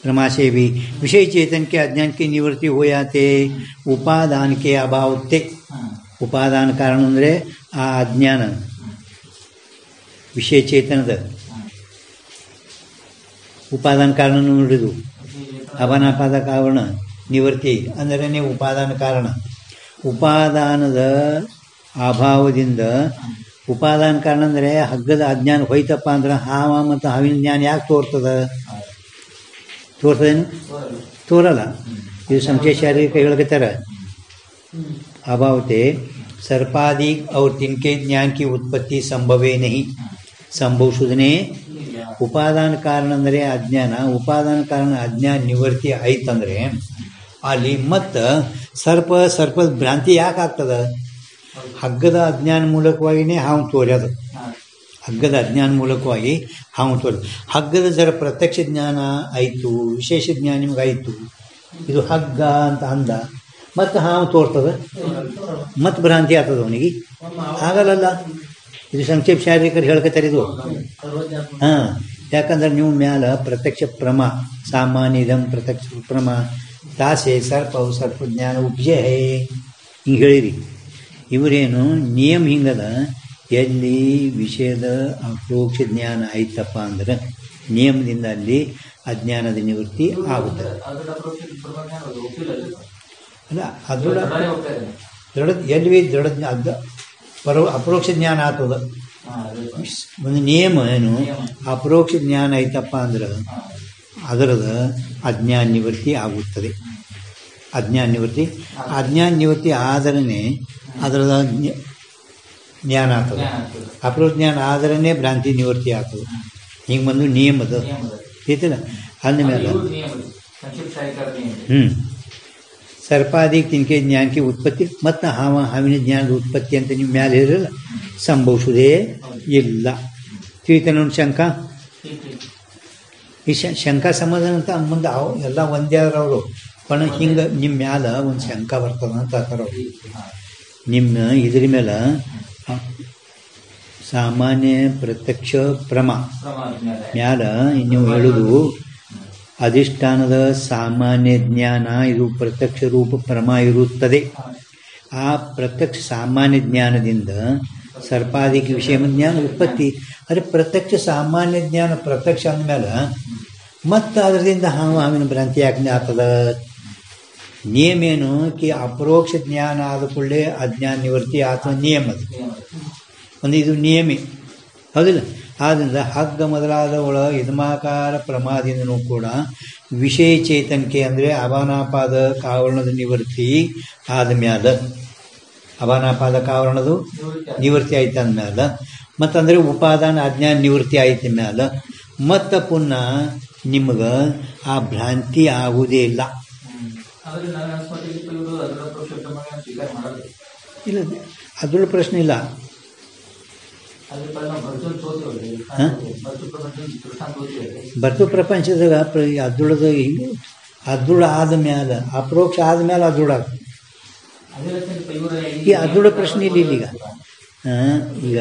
रमाशे भी विषय चेतन के अज्ञान की निवृत्ति हो जाते उपादान के अभावते. उपादान कारण ಅಂದರೆ ಆ ಅಜ್ಞಾನ ವಿಷಯ ಚೇತನದ ಉಪಾದಾನ ಕಾರಣ ನೋಡಿದು. ಅಭಾನಾಪಾದಕ ಆವರಣ ನಿವೃತ್ತಿ ಅಂದರೆ ಉಪಾದಾನ ಕಾರಣ. ಉಪಾದಾನದ ಅಭಾವದಿಂದ ಉಪಾದಾನ ಕಾರಣ ಅಂದರೆ ಹಗ್ಗದ ಅಜ್ಞಾನ ಹೋಯ್ತಪ್ಪ ಅಂದ್ರೆ ಹಾವ ಮತ್ತು ಹಾವಿನ ಜ್ಞಾನ ಯಾಕೆ ತೋರ್ತದ? ತೋರ್ತದೇನು? ತೋರಲ್ಲ. ಇದು ಸಂಶಯ ಶಾರೀರಿಕ ಹೇಳಕತ್ತಾರ. अभावते सर्पादि और तिनके ज्ञान की उत्पत्ति संभवे नहीं. संभव शुद्धने ಉಪಾದಾನ ಕಾರಣ ಅಂದರೆ ಅಜ್ಞಾನ. ಉಪಾದಾನ ಕಾರಣ ಅಜ್ಞಾನ ನಿವೃತ್ತಿ ಆಯ್ತಂದ್ರೆ ಅಲ್ಲಿ ಮತ್ತು ಸರ್ಪದ ಭ್ರಾಂತಿ ಯಾಕೆ ಆಗ್ತದ? ಹಗ್ಗದ ಅಜ್ಞಾನ ಮೂಲಕವಾಗಿಯೇ ಹಾವು ತೋರ್ಯದು. ಹಗ್ಗದ ಅಜ್ಞಾನ ಮೂಲಕವಾಗಿ ಹಾವು ತೋರ್ಯದು. ಹಗ್ಗದ ಜರ ಪ್ರತ್ಯಕ್ಷ ಜ್ಞಾನ ಆಯಿತು, ವಿಶೇಷ ಜ್ಞಾನ ನಿಮ್ಗೆ ಆಯಿತು, ಇದು ಹಗ್ಗ ಅಂತ ಅಂದ, ಮತ್ತು ಹಾವು ತೋರ್ತದ, ಮತ್ತು ಭ್ರಾಂತಿ ಆಗ್ತದ ಅವನಿಗೆ. ಆಗಲ್ಲ. ಇದು ಸಂಕ್ಷೇಪ ಶಾರೀರಿಕರು ಹೇಳ್ಕತ್ತಾರೆ ಇದು. ಹಾಂ, ಯಾಕಂದ್ರೆ ನೀವು ಮ್ಯಾಲ ಪ್ರತ್ಯಕ್ಷ ಪ್ರಮ ಸಾಮಾನ್ಯ ಇದಂ ಪ್ರತ್ಯಕ್ಷ ಪ್ರಮ ತಾಸೆ ಸರ್ಪವು ಸರ್ಪ ಜ್ಞಾನ ಉಪಜೆ ಹೇ ಹಿಂಗೆ ಹೇಳಿರಿ. ಇವರೇನು ನಿಯಮ ಹಿಂಗದ, ಎಲ್ಲಿ ವಿಷಯದ ಅಪರೋಕ್ಷ ಜ್ಞಾನ ಆಯ್ತಪ್ಪ ಅಂದ್ರೆ ನಿಯಮದಿಂದ ಅಲ್ಲಿ ಅಜ್ಞಾನದ ನಿವೃತ್ತಿ ಆಗುತ್ತದೆ. ಅಲ್ಲ ಅದು ದೃಢ ಎಲ್ಲಿ ದೃಢ ಅದ ಅಪರೋಕ್ಷ ಜ್ಞಾನ ಆಗ್ತದ. ಒಂದು ನಿಯಮ ಏನು, ಅಪರೋಕ್ಷ ಜ್ಞಾನ ಐತಪ್ಪ ಅಂದ್ರೆ ಅದರದ ಅಜ್ಞಾನ ನಿವೃತ್ತಿ ಆಗುತ್ತದೆ. ಅಜ್ಞಾನ ನಿವೃತ್ತಿ ಆದರೇ ಅದರದ ಜ್ಞಾನ ಆಗ್ತದೆ. ಅಪರೋಕ್ಷ ಜ್ಞಾನ ಆದ್ರೇ ಭ್ರಾಂತಿ ನಿವೃತ್ತಿ ಆಗ್ತದೆ. ಹಿಂಗೆ ಬಂದು ನಿಯಮದ ಐತಿಲ್ಲ ಅಂದಮೇಲೆ ಸರ್ಪಾದಿ ತಿನ್ಕೆ ಜ್ಞಾನಕ್ಕೆ ಉತ್ಪತ್ತಿ ಮತ್ತು ಹಾವಿನ ಜ್ಞಾನದ ಉತ್ಪತ್ತಿ ಅಂತ ನೀವು ಮ್ಯಾಲೆ ಹೇಳಿರಲ್ಲ, ಸಂಭವಿಸುವುದೇ ಇಲ್ಲ. ತಿಳಿತನ ಶಂಕ ಈ ಶಂಕಾ ಸಮಾಧಾನ ಅಂತ ಮುಂದೆ ಅವು ಎಲ್ಲ ಒಂದೇ ಆದ್ರೆ ಅವರು ಪಣ ಹಿಂಗೆ ನಿಮ್ಮ ಮ್ಯಾಲ ಒಂದು ಶಂಕ ಬರ್ತದ ಅಂತ ಹೇಳ್ತಾರೆ ಅವರು. ನಿಮ್ಮ ಇದ್ರ ಮೇಲೆ ಸಾಮಾನ್ಯ ಪ್ರತ್ಯಕ್ಷ ಪ್ರಮ ಮ್ಯಾಲ ನೀವು ಹೇಳುವುದು ಅಧಿಷ್ಠಾನದ ಸಾಮಾನ್ಯ ಜ್ಞಾನ ಇದು ಪ್ರತ್ಯಕ್ಷ ರೂಪ ಪ್ರಮ ಇರುತ್ತದೆ. ಆ ಪ್ರತ್ಯಕ್ಷ ಸಾಮಾನ್ಯ ಜ್ಞಾನದಿಂದ ಸರ್ಪಾದಿಕ ವಿಷಯ ಜ್ಞಾನ ಉತ್ಪತ್ತಿ. ಅದೇ ಪ್ರತ್ಯಕ್ಷ ಸಾಮಾನ್ಯ ಜ್ಞಾನ ಪ್ರತ್ಯಕ್ಷ ಅಂದಮೇಲೆ ಮತ್ತು ಅದರಿಂದ ಹಾವಿನ ಭ್ರಾಂತಿ ಯಾಕೆ ಆಗ್ತದ? ನಿಯಮ ಏನು ಕಿ ಅಪರೋಕ್ಷ ಜ್ಞಾನ ಆದ ಕೂಡಲೇ ಅಜ್ಞಾನ ನಿವೃತ್ತಿ ಅಥವಾ ನಿಯಮದ ಒಂದು ಇದು ನಿಯಮಿ ಹೌದಿಲ್ಲ. ಆದ್ದರಿಂದ ಹಗ್ಗ ಮೊದಲಾದ ಒಳ ಇದ್ಮಾಕಾರ ಪ್ರಮಾದಿಂದನೂ ಕೂಡ ವಿಷಯ ಚೇತನಿಕೆ ಅಂದರೆ ಅವಾನಾಪಾದ ಕಾವರಣದ ನಿವೃತ್ತಿ ಆದಮ್ಯಾಲ ಅವಾನಾಪಾದ ಕಾವರಣದು ನಿವೃತ್ತಿ ಆಯ್ತು ಅಂದಮೇಲೆ ಮತ್ತಂದರೆ ಉಪಾದಾನ ಅಜ್ಞಾನ ನಿವೃತ್ತಿ ಆಯ್ತ ಮ್ಯಾಲ ಮತ್ತು ಪುನಃ ನಿಮ್ಗೆ ಆ ಭ್ರಾಂತಿ ಆಗುವುದೇ ಇಲ್ಲ. ಇಲ್ಲ ಅದ್ರ ಪ್ರಶ್ನೆ ಇಲ್ಲ. ಬರ್ತು ಪ್ರಪಂಚದಾಗ ಅದ್ರುಳ ಆದ ಮ್ಯಾಲ ಅಪರೋಕ್ಷ ಆದ್ಮೇಲೆ ಅದ್ರುಳ ಈ ಅದ್ರುಳ ಪ್ರಶ್ನೆ ಇಲ್ಲ ಇಲ್ಲೀಗ. ಈಗ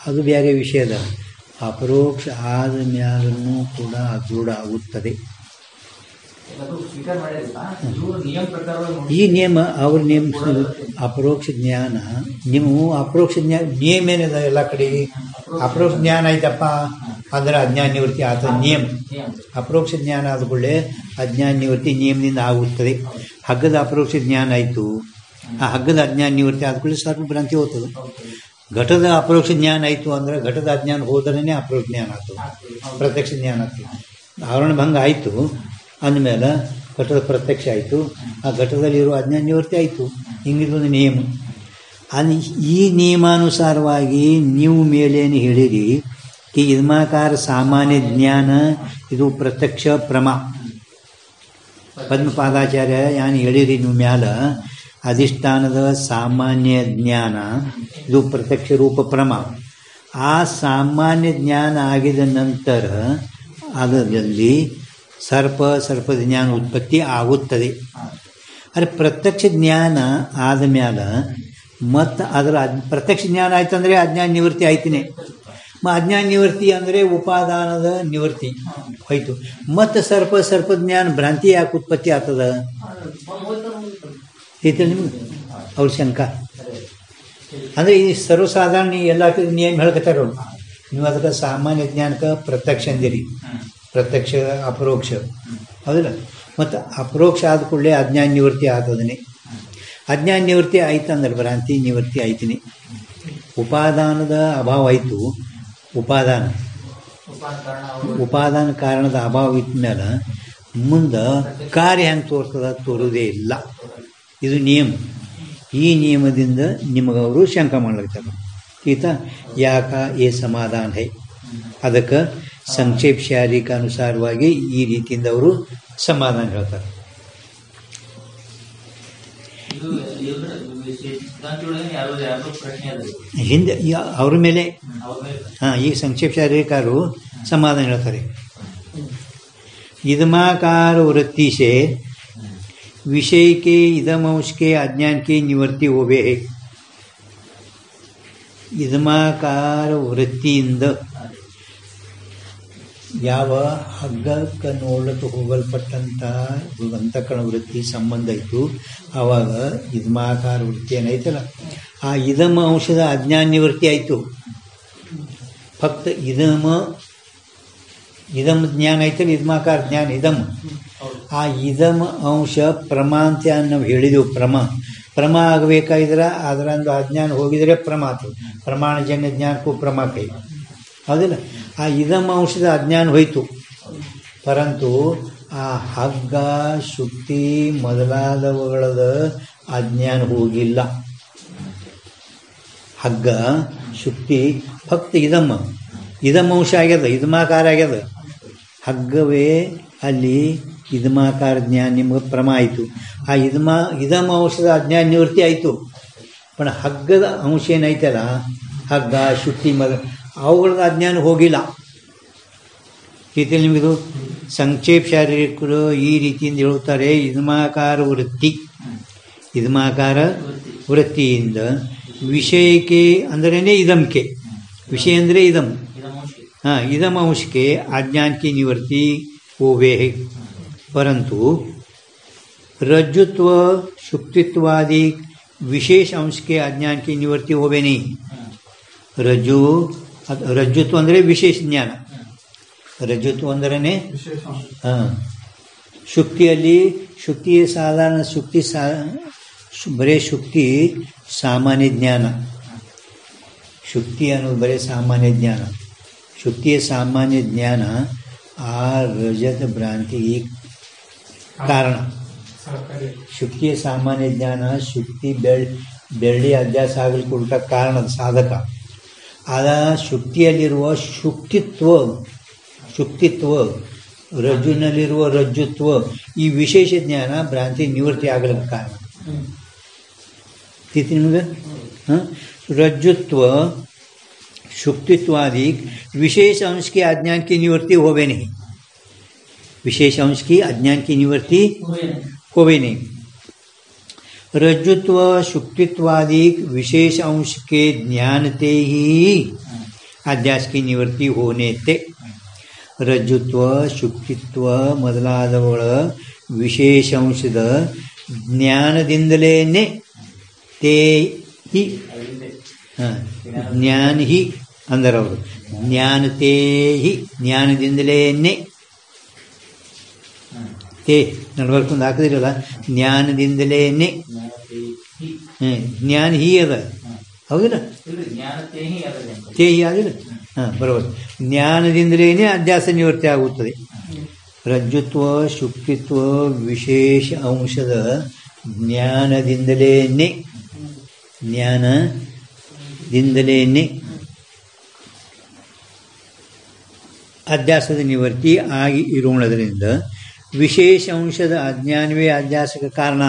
ಅದು ಬೇರೆ ವಿಷಯದ ಅಪರೋಕ್ಷ ಆದ ಮ್ಯಾಲೂ ಕೂಡ ಅದ್ರುಢ ಆಗುತ್ತದೆ. ಈ ನಿಯಮ ಅವ್ರ ನಿಯಮ ಅಪರೋಕ್ಷ ಜ್ಞಾನ ನೀವು ಅಪರೋಕ್ಷ ಜ್ಞಾನ ನಿಯಮ ಏನಿದೆ ಎಲ್ಲ ಕಡೆ ಅಪರೋಕ್ಷ ಜ್ಞಾನ ಆಯ್ತಪ್ಪ ಅಂದ್ರೆ ಅಜ್ಞಾನ ನಿವೃತ್ತಿ ಆತ ನಿಯಮ. ಅಪರೋಕ್ಷ ಜ್ಞಾನ ಆದ ಕೂಡಲೇ ಅಜ್ಞಾನ ನಿವೃತ್ತಿ ನಿಯಮದಿಂದ ಆಗುತ್ತದೆ. ಹಗ್ಗದ ಅಪರೋಕ್ಷ ಜ್ಞಾನ ಆಯಿತು, ಆ ಹಗ್ಗದ ಅಜ್ಞಾನ ನಿವೃತ್ತಿ ಆದ ಕೂಡಲೇ ಸರ್ವ ಭ್ರಾಂತಿ ಹೋಗ್ತದೆ. ಘಟದ ಅಪರೋಕ್ಷ ಜ್ಞಾನ ಆಯಿತು ಅಂದ್ರೆ ಘಟದ ಅಜ್ಞಾನ ಹೋದ್ರೇ ಅಪರೋಕ್ಷ ಜ್ಞಾನ ಆಗ್ತದೆ, ಪ್ರತ್ಯಕ್ಷ ಜ್ಞಾನ ಆಗ್ತದೆ. ಆವರಣ ಭಂಗ ಆಯಿತು ಅಂದಮೇಲೆ ಘಟದ ಪ್ರತ್ಯಕ್ಷ ಆಯಿತು, ಆ ಘಟದಲ್ಲಿರುವ ಅಜ್ಞಾನ ನಿವೃತ್ತಿ ಆಯಿತು. ಹಿಂಗಿದೊಂದು ನಿಯಮ. ಈ ನಿಯಮಾನುಸಾರವಾಗಿ ನೀವು ಮೇಲೇನು ಹೇಳಿರಿ ಈ ಇದ್ಮಾಕಾರ ಸಾಮಾನ್ಯ ಜ್ಞಾನ ಇದು ಪ್ರತ್ಯಕ್ಷ ಪ್ರಮ. ಪದ್ಮಪಾದಾಚಾರ್ಯ ಏನು ಹೇಳಿರಿ ನೀವು ಮ್ಯಾಲ ಅಧಿಷ್ಠಾನದ ಸಾಮಾನ್ಯ ಜ್ಞಾನ ಇದು ಪ್ರತ್ಯಕ್ಷ ರೂಪ ಪ್ರಮ. ಆ ಸಾಮಾನ್ಯ ಜ್ಞಾನ ಆಗಿದ ನಂತರ ಅದರಲ್ಲಿ ಸರ್ಪದ ಜ್ಞಾನ ಉತ್ಪತ್ತಿ ಆಗುತ್ತದೆ. ಆದರೆ ಪ್ರತ್ಯಕ್ಷ ಜ್ಞಾನ ಆದ ಮ್ಯಾಲ ಮತ್ತು ಅದರ ಪ್ರತ್ಯಕ್ಷ ಜ್ಞಾನ ಆಯ್ತು ಅಂದರೆ ಅಜ್ಞಾನ ನಿವೃತ್ತಿ ಆಯ್ತಿನೇ. ಅಜ್ಞಾನ ನಿವೃತ್ತಿ ಅಂದರೆ ಉಪಾದಾನದ ನಿವೃತ್ತಿ ಹೋಯ್ತು. ಮತ್ತು ಸರ್ಪ ಜ್ಞಾನ ಭ್ರಾಂತಿ ಯಾಕೆ ಉತ್ಪತ್ತಿ ಆಗ್ತದ ಐತೆ ನಿಮ್ಗೆ ಅವ್ರ ಶಂಕ. ಅಂದರೆ ಈ ಸರ್ವಸಾಧಾರಣ ಎಲ್ಲ ನಿಯಮ ಹೇಳ್ಕತ್ತಾರ ನೀವು. ಅದಕ್ಕೆ ಸಾಮಾನ್ಯ ಜ್ಞಾನಕ್ಕೆ ಪ್ರತ್ಯಕ್ಷ ಅಂದಿರಿ, ಪ್ರತ್ಯಕ್ಷ ಅಪರೋಕ್ಷ ಹೌದಿಲ್ಲ. ಮತ್ತು ಅಪರೋಕ್ಷ ಆದ ಕೂಡಲೇ ಅಜ್ಞಾನ ನಿವೃತ್ತಿ ಆಗ್ತದನೆ. ಅಜ್ಞಾನ ನಿವೃತ್ತಿ ಆಯ್ತು ಅಂದ್ರೆ ಭ್ರಾಂತಿ ನಿವೃತ್ತಿ ಆಯ್ತೀನಿ. ಉಪಾದಾನದ ಅಭಾವ ಆಯಿತು, ಉಪಾದಾನ ಕಾರಣದ ಅಭಾವ ಇದ್ದ ಮೇಲೆ ಮುಂದೆ ಕಾರ್ಯ ಹೆಂಗೆ ತೋರ್ತದ ತೋರುವುದೇ ಇಲ್ಲ. ಇದು ನಿಯಮ. ಈ ನಿಯಮದಿಂದ ನಿಮಗವರು ಶಂಕ ಮಾಡ್ಲಿಕ್ತಾರೆ ಈತ ಯಾಕ ಏ ಸಮಾಧಾನ ಹೈ. ಅದಕ್ಕೆ ಸಂಕ್ಷೇಪ ಶಾರೀರಿಕ ಅನುಸಾರವಾಗಿ ಈ ರೀತಿಯಿಂದ ಅವರು ಸಮಾಧಾನ ಹೇಳ್ತಾರೆ. ಹಿಂದೆ ಅವ್ರ ಮೇಲೆ ಈಗ ಸಂಕ್ಷೇಪ ಶಾರೀರಿಕರು ಸಮಾಧಾನ ಹೇಳ್ತಾರೆ. इदमाकार वृत्ति से विषय के इदमंश के अज्ञान की निवृत्ति होवे है. इदमाकार ವೃತ್ತಿಯಿಂದ ಯಾವ ಹಗ್ಗಕ್ಕೆ ನೋಡಲು ಹೋಗಲ್ಪಟ್ಟಂಥ ಅಂತಃಕರಣ ವೃತ್ತಿ ಸಂಬಂಧ ಇತ್ತು ಆವಾಗ ಇದ್ಮಾಕಾರ ವೃತ್ತಿ ಏನೈತಲ್ಲ ಆ ಇದಮ ಅಂಶದ ಅಜ್ಞಾನ ನಿವೃತ್ತಿ ಆಯಿತು. ಫಕ್ತ ಇದಮ ಜ್ಞಾನ ಐತಲ್ಲ ಇದ್ಮಾಕಾರ ಜ್ಞಾನ ಇದಮ್ ಆ ಇದಮ ಅಂಶ ಪ್ರಮ ಅಂತ ನಾವು ಹೇಳಿದೆವು. ಪ್ರಮ ಆಗಬೇಕಾಗಿದ್ರೆ ಅದರಂದು ಅಜ್ಞಾನ ಹೋಗಿದರೆ ಪ್ರಮ ಆಗ್ತದೆ. ಪ್ರಮಾಣಜನ್ಯ ಜ್ಞಾನಕ್ಕೂ ಪ್ರಮ ಕೈ ಹೌದಿಲ್ಲ. ಆ ಇದಮ ಅಂಶದ ಅಜ್ಞಾನ ಹೋಯಿತು, ಪರಂತು ಆ ಹಗ್ಗ ಶುಕ್ತಿ ಮೊದಲಾದವುಗಳದ ಅಜ್ಞಾನ ಹೋಗಿಲ್ಲ. ಹಗ್ಗ ಶುಕ್ತಿ ಫಕ್ತ ಇದಮ್ಮ ಅಂಶ ಆಗ್ಯದ, ಇದಮಾಕಾರ ಆಗ್ಯದ. ಹಗ್ಗವೇ ಅಲ್ಲಿ ಇದಮಾಕಾರ ಜ್ಞಾನ ನಿಮ್ಗೆ ಪ್ರಮ ಆಯಿತು. ಆ ಇದಮ ಅಂಶದ ಅಜ್ಞಾನ ನಿವೃತ್ತಿ ಆಯಿತು. पण ಹಗ್ಗದ ಅಂಶ ಏನೈತಲ್ಲ, ಹಗ್ಗ ಶುಕ್ತಿ ಅವುಗಳದ ಅಜ್ಞಾನ ಹೋಗಿಲ್ಲ. ರೀತಿಯಲ್ಲಿ ನಿಮಗಿದು ಸಂಕ್ಷೇಪ ಶಾರೀರಿಕರು ಈ ರೀತಿಯಿಂದ ಹೇಳುತ್ತಾರೆ. ಇದಮಾಕಾರ ವೃತ್ತಿಯಿಂದ ವಿಷಯಕ್ಕೆ ಅಂದ್ರೇ ಇದಮ್ಕೆ, ವಿಷಯ ಅಂದರೆ ಇದಮ್ अंशके अज्ञान की निवृत्ति होवे है. परंतु रज्जुत्व शुक्तित्वादि विशेष अंश के अज्ञान की निवृत्ति होवे नहीं. रज्जुत्व ಅಂದರೆ ವಿಶೇಷ ಜ್ಞಾನ, ರಜ್ಜುತ್ವ ಅಂದ್ರೇ ಶುಕ್ತಿಯಲ್ಲಿ ಶುಕ್ತಿಯ ಸಾಧಾರಣ ಶುಕ್ತಿ ಬರೇ ಶುಕ್ತಿ ಸಾಮಾನ್ಯ ಜ್ಞಾನ. ಶುಕ್ತಿ ಅನ್ನೋದು ಬರೇ ಸಾಮಾನ್ಯ ಜ್ಞಾನ. ಶುಕ್ತಿಯ ಸಾಮಾನ್ಯ ಜ್ಞಾನ ಆ ರಜತ ಭ್ರಾಂತಿಗೆ ಕಾರಣ. ಶುಕ್ತಿಯ ಸಾಮಾನ್ಯ ಜ್ಞಾನ ಶುಕ್ತಿ ಬೆಳ್ಳಿ ಅಭ್ಯಾಸ ಆಗಲಿಕ್ಕೆ ಉಂಟ ಕಾರಣದ ಸಾಧಕ. ಆದ ಶುಕ್ತಿಯಲ್ಲಿರುವ ಶುಕ್ತಿತ್ವ ರಜ್ಜುನಲ್ಲಿರುವ ರಜ್ಜುತ್ವ ಈ ವಿಶೇಷ ಜ್ಞಾನ ಭ್ರಾಂತಿ ನಿವೃತ್ತಿ ಆಗಲಿಕ್ಕೆ ಕಾರಣ. ನಿಮಗೆ रज्जुत्व शुक्तित्वादि विशेष अंश के अज्ञान की निवृत्ति होवे नहीं. विशेष अंश की अज्ञान की निवृत्ति होवे नहीं. रज्जुत्व शुक्तित्वादि विशेष अंश के ज्ञानते ही अध्यास की निवृत्ति होने ते. रज्जुत्व ಶುಕ್ತಿತ್ವ ಮೊದಲಾದವುಗಳ ವಿಶೇಷ ಅಂಶದ ಜ್ಞಾನದಿಂದಲೇ ತೇ ಹಿ ಜ್ಞಾನ ಹಿ ಅಂದರೆ ಅವರು ಜ್ಞಾನತೇ ಹಿ ಜ್ಞಾನದಿಂದಲೇ ತೇ ನಡ್ವರ್ಕೊಂಡು ಹಾಕಿದಿರಲ್ಲ, ಜ್ಞಾನದಿಂದಲೇ ಜ್ಞಾನ ಹಿ ಅದ, ಹೌದಿಲ್ಲ? ತೇ ಹಿ ಆಗಿಲ್ಲ, ಬರೋದು. ಜ್ಞಾನದಿಂದಲೇ ಅಧ್ಯಾಸ ನಿವೃತ್ತಿ ಆಗುತ್ತದೆ. ರಜ್ಜುತ್ವ ಶುಕ್ತಿತ್ವ ವಿಶೇಷ ಅಂಶದ ಜ್ಞಾನದಿಂದಲೇ ಅಧ್ಯಾಸದ ನಿವೃತ್ತಿ ಆಗಿ ಇರುವುದರಿಂದ ವಿಶೇಷ ಅಂಶದ ಅಜ್ಞಾನವೇ ಅಧ್ಯಾಸಕ್ಕೆ ಕಾರಣ.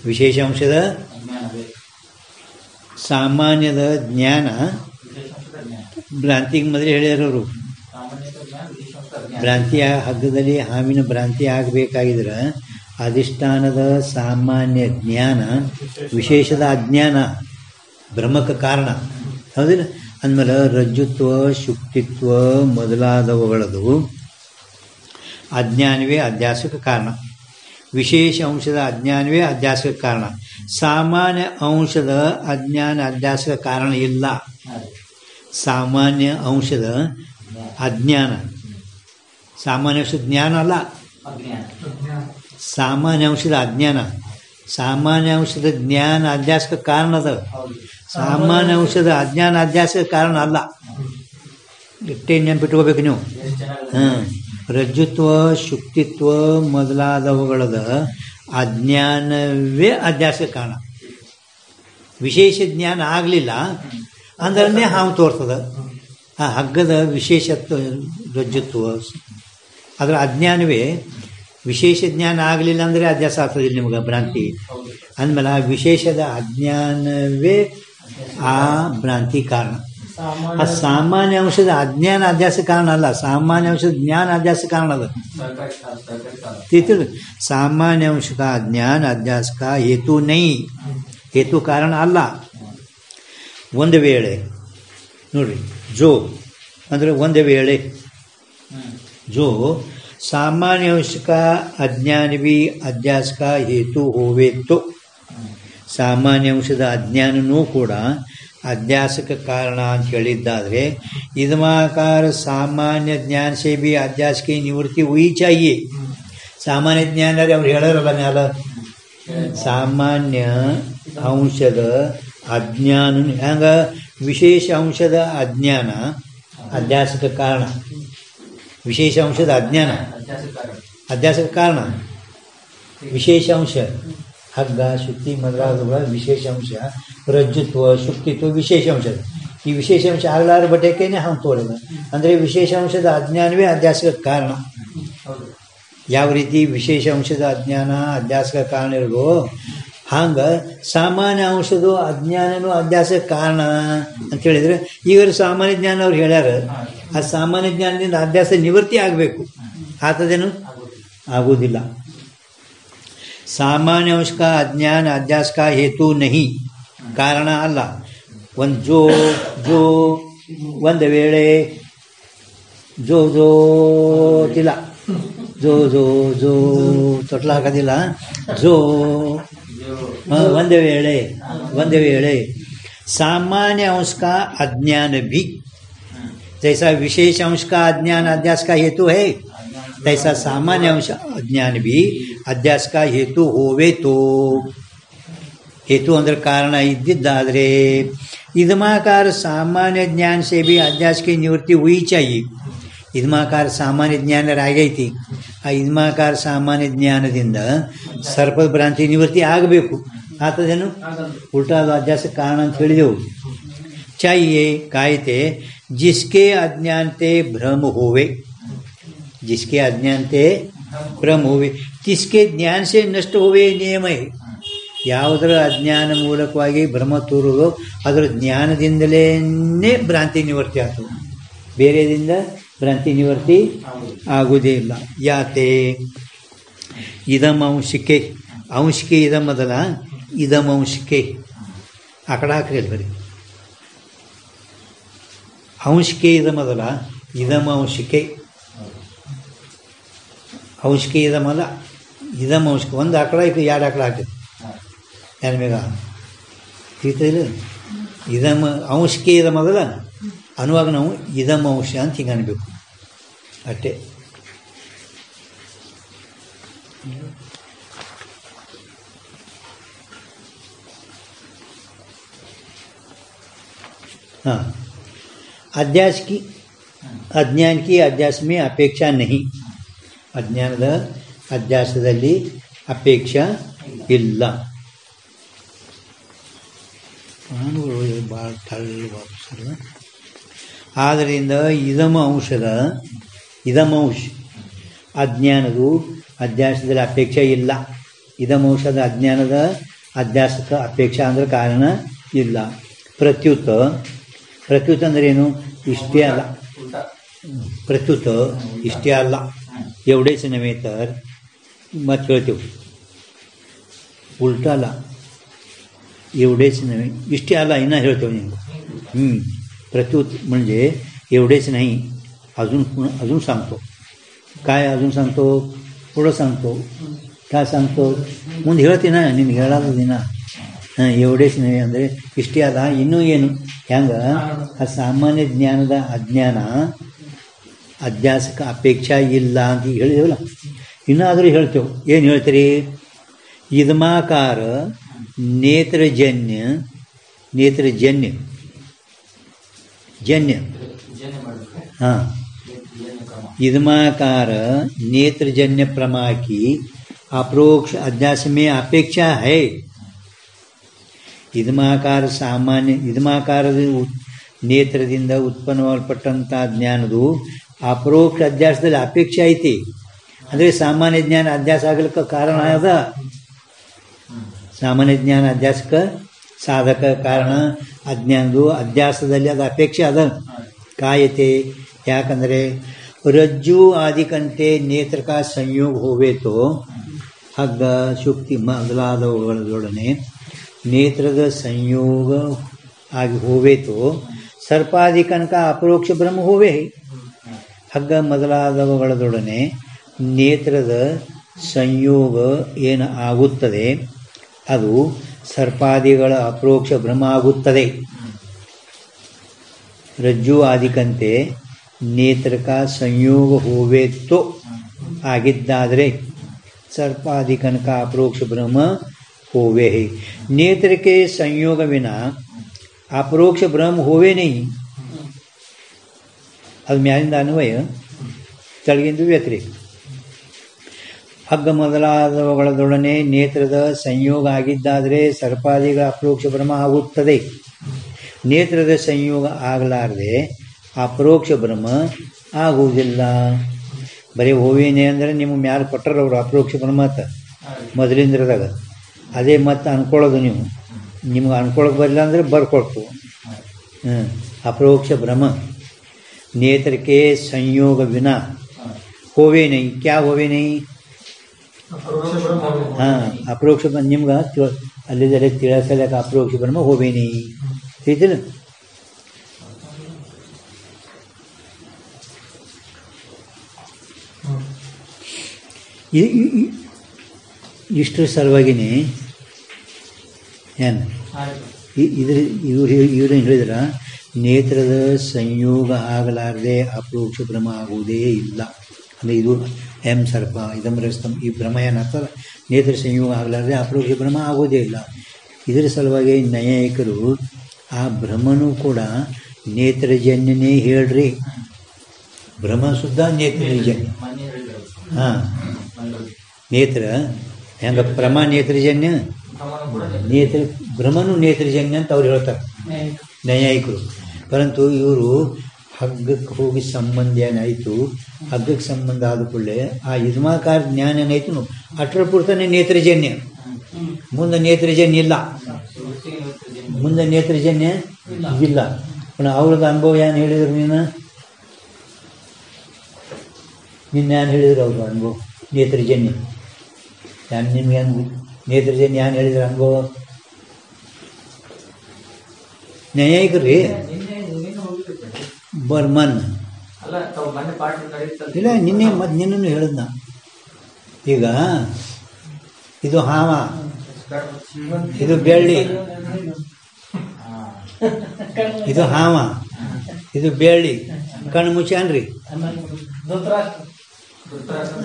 ವಿಶೇಷ ಅಂಶದ ಸಾಮಾನ್ಯದ ಜ್ಞಾನ ಭ್ರಾಂತಿಗೆ ಮೊದಲೇ ಹೇಳ್ಯಾರವರು. ಭ್ರಾಂತಿಯ ಹಗ್ಗದಲ್ಲಿ ಹಾವಿನ ಭ್ರಾಂತಿ ಆಗಬೇಕಾಗಿದ್ರೆ ಅಧಿಷ್ಠಾನದ ಸಾಮಾನ್ಯ ಜ್ಞಾನ ವಿಶೇಷದ ಅಜ್ಞಾನ ಭ್ರಮಕ್ಕೆ ಕಾರಣ, ಹೌದಿಲ್ಲ? ಅಂದಮೇಲೆ ರಜ್ಜುತ್ವ ಶುಕ್ತಿತ್ವ ಮೊದಲಾದವುಗಳದು ಅಜ್ಞಾನವೇ ಅಧ್ಯಾಸಕ್ಕೆ ಕಾರಣ. ವಿಶೇಷ ಅಂಶದ ಅಜ್ಞಾನವೇ ಅಧ್ಯಾಸಕ್ಕೆ ಕಾರಣ. ಸಾಮಾನ್ಯ ಅಂಶದ ಅಜ್ಞಾನ ಅಧ್ಯಾಸಕ್ಕೆ ಕಾರಣ ಇಲ್ಲ. ಸಾಮಾನ್ಯ ಅಂಶದ ಅಜ್ಞಾನ, ಸಾಮಾನ್ಯ ಅಂಶದ ಜ್ಞಾನ ಅಲ್ಲ, ಸಾಮಾನ್ಯ ಅಂಶದ ಅಜ್ಞಾನ. ಸಾಮಾನ್ಯ ಅಂಶದ ಜ್ಞಾನ ಅಧ್ಯಾಸಕ್ಕೆ ಕಾರಣ ಅದ, ಸಾಮಾನ್ಯ ಅಂಶದ ಅಜ್ಞಾನ ಅಧ್ಯಾಸಕ್ಕೆ ಕಾರಣ ಅಲ್ಲ. ಇಷ್ಟೇ ನೆನ್ಪಿಟ್ಕೋಬೇಕು ನೀವು. ರಜ್ಜುತ್ವ ಶುಕ್ತಿತ್ವ ಮೊದಲಾದವುಗಳದ ಅಜ್ಞಾನವೇ ಅಧ್ಯಾಸಕ್ಕೆ ಕಾರಣ. ವಿಶೇಷ ಜ್ಞಾನ ಆಗಲಿಲ್ಲ ಅಂದ್ರೆ ಹಾವು ತೋರ್ತದ. ಆ ಹಗ್ಗದ ವಿಶೇಷತ್ವ ರಜ್ಜುತ್ವ ಅದರ ಅಜ್ಞಾನವೇ. ವಿಶೇಷ ಜ್ಞಾನ ಆಗಲಿಲ್ಲ ಅಂದರೆ ಅಧ್ಯಾಸ ಆಗ್ತದಿಲ್ಲ ನಿಮಗೆ ಭ್ರಾಂತಿ. ಅಂದಮೇಲೆ ಆ ವಿಶೇಷದ ಅಜ್ಞಾನವೇ ಆ ಭ್ರಾಂತಿ ಕಾರಣ. ಆ ಸಾಮಾನ್ಯ ಅಂಶದ ಅಜ್ಞಾನ ಅಧ್ಯಾಸ ಕಾರಣ ಅಲ್ಲ, ಸಾಮಾನ್ಯ ಅಂಶದ ಜ್ಞಾನ ಅಧ್ಯಾಸ ಕಾರಣ ಅದ. ಸಾಮಾನ್ಯ ಅಂಶದ ಅಜ್ಞಾನ ಅಧ್ಯಾಸಕ ಹೇತು ನೈ, ಹೇತು ಕಾರಣ ಅಲ್ಲ. ಒಂದು ವೇಳೆ ನೋಡ್ರಿ, ಜೋ ಅಂದರೆ ಒಂದು ವೇಳೆ ಜೋ सामान्य अंश का अज्ञान भी अध्यास का हेतु होवे तो सामान्य अंशದ ಅಜ್ಞಾನನೂ ಕೂಡ ಅಧ್ಯಾಸಕ್ಕೆ ಕಾರಣ ಅಂತ ಹೇಳಿದ್ದಾದರೆ ಇದಮಾಕಾರ ಸಾಮಾನ್ಯ ಜ್ಞಾನ से भी अध्यास की निवृत्ति हुई चाहिए. ಸಾಮಾನ್ಯ ಜ್ಞಾನ ಅವ್ರು ಹೇಳೋರಲ್ಲ ಮ್ಯಾಲ, ಸಾಮಾನ್ಯ ಅಂಶದ ಅಜ್ಞಾನ ಹಂಗ ವಿಶೇಷ ಅಂಶದ ಅಜ್ಞಾನ ಅಧ್ಯಾಸಕ್ಕೆ ಕಾರಣ. ವಿಶೇಷ ಅಂಶದ ಅಜ್ಞಾನ ಅಧ್ಯಾಸಕ್ಕೆ ಕಾರಣ. ವಿಶೇಷ ಅಂಶ ಹಗ್ಗ ಶುಕ್ತಿ ಮೊದಲಾದವುಗಳ ವಿಶೇಷಾಂಶ ರಜ್ಜುತ್ವ ಶುಕ್ತಿತ್ವ ವಿಶೇಷಾಂಶ. ಈ ವಿಶೇಷಾಂಶ ಆಗಲಾರ ಬಟ್ಟೆಕೇನೆ ಹಾಂ ತೋರಿದ ಅಂದರೆ ವಿಶೇಷಾಂಶದ ಅಜ್ಞಾನವೇ ಅಧ್ಯಾಸಕ ಕಾರಣ. ಯಾವ ರೀತಿ ವಿಶೇಷಾಂಶದ ಅಜ್ಞಾನ ಅಧ್ಯಾಸಕ ಕಾರಣ ಇರೋದು ಹಂಗೆ ಸಾಮಾನ್ಯ ಅಂಶದ ಅಜ್ಞಾನನೂ ಅಧ್ಯಾಸಕ ಕಾರಣ ಅಂತ ಹೇಳಿದರೆ ಈಗ ಸಾಮಾನ್ಯ ಜ್ಞಾನ ಅವ್ರು ಹೇಳ್ಯಾರ. ಆ ಸಾಮಾನ್ಯ ಜ್ಞಾನದಿಂದ ಅಧ್ಯಾಸ ನಿವೃತ್ತಿ ಆಗಬೇಕು. ಆತದೇನು ಆಗೋದಿಲ್ಲ. ಸಾಮಾನ್ಯ ಅಂಶ ಕಾ ಅಜ್ಞಾನ ಅಧ್ಯಾಸ ಕಾ ಹೇತು ನಹಿ, ಕಾರಣ ಅಲ್ಲ. ಒಂದು ಒಂದು ವೇಳೆ ಜೋತಿಲ್ಲ ಜೋ ತೊಟ್ಲ ಹಾಕೋದಿಲ್ಲ ಒಂದು ವೇಳೆ सामान्य अंश का अज्ञान भी जैसा विशेष अंश का अज्ञान अध्यास का हेतु है, तैसा सामान्य अंश अज्ञान भी अध्यास का हेतु होवे तो हेतु अंदर कारण इद्दिद्दादरे इदमाकार सामान्य ज्ञान से भी अध्यास की निवृत्ति हुई चाहिए. इदमाकार सामान्य ज्ञान रागैತಿ. ಆ ಇದ್ಮಾಕಾರ ಸಾಮಾನ್ಯ ಜ್ಞಾನದಿಂದ ಸರ್ಪದ ಭ್ರಾಂತಿ ನಿವೃತ್ತಿ ಆಗಬೇಕು. ಆತದೇನು ಉಲ್ಟಾದ ಅಧ್ಯಾಸ ಕಾರಣ ಅಂತ ಹೇಳಿದೆವು. चाहिए ಕಾಯ್ತೆ जिसके अज्ञानते भ्रम होवे, जिसके अज्ञानते भ्रम होवे किसके ज्ञान से नष्ट होवे नियम है. ಯಾವುದರ ಅಜ್ಞಾನ ಮೂಲಕವಾಗಿ ಭ್ರಮ ತೋರುವುದೋ ಅದರ ಜ್ಞಾನದಿಂದಲೇ ಭ್ರಾಂತಿ ನಿವೃತ್ತಿ ಆಗ್ತದೆ. ಬೇರೆದಿಂದ ಭ್ರಾಂತಿ ನಿವೃತ್ತಿ ಆಗುವುದೇ ಇಲ್ಲ. ಯಾತೆ ಇದಂ ಅಂಶಿಕೆ ಅಂಶಿಕೆ ಇದಂ ಮೊದಲ ಇದಂ ಅಂಶಿಕೆ ಆ ಕಡೆ ಹಾಕ್ರಿ ಅಲ್ಲಿ ಬರೀ ಅಂಶಿಕೆ ಇದ ಮೊದಲ ಇದಂ ಅಂಶಿಕೆ ಅಂಶಿಕೆ ಇದ ಮೊದಲ ಇದಂ ಅಂಶಿಕೆ ಒಂದು ಆಕಳ ಇದು ಎರಡು ಆಕಳ ಹಾಕಿದೆ ಯಾರ ಮೇಗ ತಿಳಿತಿಲ್ಲ. ಇದಂ ಅಂಶಿಕೆ ಇದ ಮೊದಲ ಅನ್ನುವಾಗ ನಾವು ಇದಂ ಅಂಶ ಅಂತ ಹಿಂಗೆ ಅನ್ಬೇಕು ಅಷ್ಟೇ. हाँ, अध्यास की अज्ञान की अध्यास में अपेक्षा नहीं. अज्ञानದ ಅಧ್ಯಾಸದಲ್ಲಿ ಅಪೇಕ್ಷಾ ಇಲ್ಲ. ಭಾಳ ತಳ್ಳ ಆದ್ದರಿಂದ ಇದಮ ಅಂಶ ಅಜ್ಞಾನದು ಅಧ್ಯಾಸದಲ್ಲಿ ಅಪೇಕ್ಷೆ ಇಲ್ಲ. ಇದಮಂಶದ ಅಜ್ಞಾನದ ಅಧ್ಯಾಸಕ್ಕೆ ಅಪೇಕ್ಷೆ ಅಂದ್ರೆ ಕಾರಣ ಇಲ್ಲ. ಪ್ರತ್ಯುತ ಅಂದ್ರೇನು? ಇಷ್ಟೇ ಅಲ್ಲ. ಪ್ರತ್ಯುತ ಇಷ್ಟೇ ಅಲ್ಲ, एवढेच नव्हे तर मत ಹೇಳ್ತೇವೆ उलटा ಅಲ್ಲ, एवढेच नव्हे इष्टे ಅಲ್ಲ ಇನ್ನೂ ಹೇಳ್ತೇವೆ ನೀವು. प्रत्युत म्हणजे एवढेच नाही, अजून सांगतो. काय अजून सांगतो? पुढं सांगतो. काय सांगतो? ಮುಂದೆ ಹೇಳ್ತೀನ ನಿನ್ಗೆ ಹೇಳೋದಿನ. एवढेच नव्हे ಅಂದರೆ ಇಷ್ಟೇ ಅಲ್ಲ, ಇನ್ನೂ ಏನು? ಹೆಂಗೆ ಆ ಸಾಮಾನ್ಯ ಜ್ಞಾನದ ಅಜ್ಞಾನ ಅಧ್ಯಾಸಕ ಅಪೇಕ್ಷಾ ಇಲ್ಲ ಅಂತ ಹೇಳಿದೇವಲ್ಲ, ಇನ್ನಾದರೂ ಹೇಳ್ತೇವೆ. ಏನು ಹೇಳ್ತೀರಿ? ಇದ್ಮಾಕಾರ ನೇತ್ರಜನ್ಯ हाँ, इदमाकार नेत्रजन्य प्रमा की अप्रोक्ष अध्यास में अपेक्षा है. इदमाकार सामान्य इदमाकार ನೇತ್ರದಿಂದ ಉತ್ಪನ್ನವಾಗಲ್ಪಟ್ಟಂಥ ಜ್ಞಾನದು ಅಪರೋಕ್ಷ ಅಧ್ಯಾಸದಲ್ಲಿ ಅಪೇಕ್ಷೆ ಐತಿ. ಅಂದರೆ ಸಾಮಾನ್ಯ ಜ್ಞಾನ ಅಧ್ಯಾಸ ಆಗಲಿಕ್ಕೆ ಕಾರಣ ಅದ. ಸಾಮಾನ್ಯ ಜ್ಞಾನ ಅಧ್ಯಾಸಕ್ಕೆ ಸಾಧಕ ಕಾರಣ ಅಜ್ಞಾನದು ಅಧ್ಯಾಸದಲ್ಲಿ ಅದು ಅಪೇಕ್ಷೆ ಅದ. ಕಾಯತೆ ಯಾಕಂದರೆ ರಜ್ಜು ಆದಿಕಂತೆ ನೇತ್ರಕ ಸಂಯೋಗ ಹೋವೇತೋ ಹಗ್ಗ ಶುಕ್ತಿ ಮೊದಲಾದವುಗಳೊಡನೆ ನೇತ್ರದ ಸಂಯೋಗ ಆಗಿ ಹೋವೇತೋ ಸರ್ಪಾದಿಕನ್ का ಅಪರೋಕ್ಷ ಬ್ರಹ್ಮ ಹೋವೆ. ಹಗ್ಗ ಮೊದಲಾದವುಗಳೊಡನೆ ನೇತ್ರದ ಸಂಯೋಗ ಏನು ಆಗುತ್ತದೆ ಅದು ಸರ್ಪಾದಿಗಳ ಅಪರೋಕ್ಷ ಬ್ರಹ್ಮ ಆಗುತ್ತದೆ. ರಜ್ಜು ಆದಿಕಂತೆ ನೇತ್ರಕ ಸಂಯೋಗ ಹೋವೇತೋ ಆಗಿದ್ದಾದರೆ ಸರ್ಪಾದಿಕನ್ का ಅಪರೋಕ್ಷ ಬ್ರಹ್ಮ ಹೋವೆ. नेत्र के संयोग बिना अपरोक्ष ब्रह्म होवे नहीं. ಅದು ಮ್ಯಾಲಿಂದ ಅನ್ವಯ, ಕೆಳಗಿಂದ ವ್ಯತಿರೇಕ. ಹಗ್ಗ ಮೊದಲಾದವುಗಳದೊಡನೆ ನೇತ್ರದ ಸಂಯೋಗ ಆಗಿದ್ದಾದರೆ ಸರ್ಪಾದಿಗಳ ಅಪರೋಕ್ಷ ಭ್ರಮ ಆಗುತ್ತದೆ. ನೇತ್ರದ ಸಂಯೋಗ ಆಗಲಾರದೆ ಅಪರೋಕ್ಷ ಭ್ರಮ ಆಗುವುದಿಲ್ಲ. ಬರೀ ಹೋವೇನೆ ಅಂದರೆ ನಿಮಗೆ ಮ್ಯಾಲೆ ಕೊಟ್ಟರವ್ರು ಅಪರೋಕ್ಷ ಭ್ರಮ ಅಂತ ಮೊದಲಿಂದ್ರದಾಗ. ಅದೇ ಮತ್ತೆ ಅನ್ಕೊಳ್ಳೋದು ನೀವು, ನಿಮ್ಗೆ ಅನ್ಕೊಳಕ್ಕೆ ಬರಲಿಲ್ಲ ಅಂದರೆ ಬರ್ಕೊಳ್ತು. ಅಪರೋಕ್ಷ ಭ್ರಮ ನೇತ್ರಕ್ಕೆ ಸಂಯೋಗ ವಿನ ಹೋವೇ ನೈ. ಕ್ಯಾ ಹೋವೇ ನೈ? ಹಾಂ, ಅಪರೋಕ್ಷ ನಿಮ್ಗೆ ಅಲ್ಲಿದ್ದರೆ ತಿಳಿಸಲಕ್ಕ ಅಪರೋಕ್ಷ ಭ್ರಮ ಹೋವೇ ನೈ ತಿಳಿದಿಲ್ಲ. ಇಷ್ಟರ ಸಲುವಾಗಿನೇ ಏನು ಇವ್ರೇನು ಹೇಳಿದ್ರ, ನೇತ್ರದ ಸಂಯೋಗ ಆಗಲಾರದೆ ಅಪರೋಕ್ಷ ಭ್ರಮ ಆಗುವುದೇ ಇಲ್ಲ. ಅಂದರೆ ಇದು ಎಂ ಸರ್ಪ ಇದಂ ರಸ್ತಂ ಈ ಭ್ರಮ ಏನಾಗ್ತದ, ನೇತ್ರ ಸಂಯೋಗ ಆಗಲಾರದೆ ಅಪರೋಕ್ಷ ಭ್ರಮ ಆಗೋದೇ ಇಲ್ಲ. ಇದರ ಸಲುವಾಗಿ ನೈಯಾಯಿಕರು ಆ ಭ್ರಮನೂ ಕೂಡ ನೇತ್ರಜನ್ಯನೇ ಹೇಳ್ರಿ. ಭ್ರಮ ಸುದ್ದ ನೇತ್ರಜನ್ಯ. ಹಾಂ, ನೇತ್ರ ಹೆಂಗ ಪ್ರಮ ನೇತ್ರಜನ್ಯ, ನೇತ್ರ ಭ್ರಮನು ನೇತ್ರಜನ್ಯ ಅಂತ ಅವ್ರು ಹೇಳ್ತಾರೆ ನೈಯಾಯಿಕರು. ಪರಂತು ಇವರು ಹಗ್ಗಕ್ಕೆ ಹೋಗಿ ಸಂಬಂಧ ಏನಾಯಿತು, ಹಗ್ಗಕ್ಕೆ ಸಂಬಂಧ ಆದ ಕೂಡಲೇ ಆ ಯಜಮಾಕಾರ ಜ್ಞಾನ ಏನಾಯ್ತು ಅಷ್ಟರ ಪೂರ್ತನೇ ನೇತ್ರಜನ್ಯ. ಮುಂದೆ ನೇತ್ರಜನ್ಯ ಇಲ್ಲ, ಮುಂದೆ ನೇತ್ರಜನ್ಯ ಇಲ್ಲ. ಅವ್ರದ್ದು ಅನುಭವ ಏನು ಹೇಳಿದ್ರು ನಿನ್ನ ಏನು ಹೇಳಿದ್ರು ಅವ್ರ ಅನುಭವ ನೇತ್ರಜನ್ಯ ನಾನು ನಿಮ್ಗೆ ಏನು ನೇತ್ರಜನ್ಯ ಏನು ಹೇಳಿದ್ರು ಅನುಭವ? ನ್ಯಾಯಿಕರಿ ಬರ್ಮನ್ ಇಲ್ಲ, ನಿನ್ನೆ ಹೇಳಿದ್ನ. ಈಗ ಇದು ಹಾವ, ಇದು ಬೆಳ್ಳಿ, ಇದು ಹಾವ, ಇದು ಬೆಳ್ಳಿ, ಕಣ್ಣು ಮುಚ್ಚಾನ್ರಿ.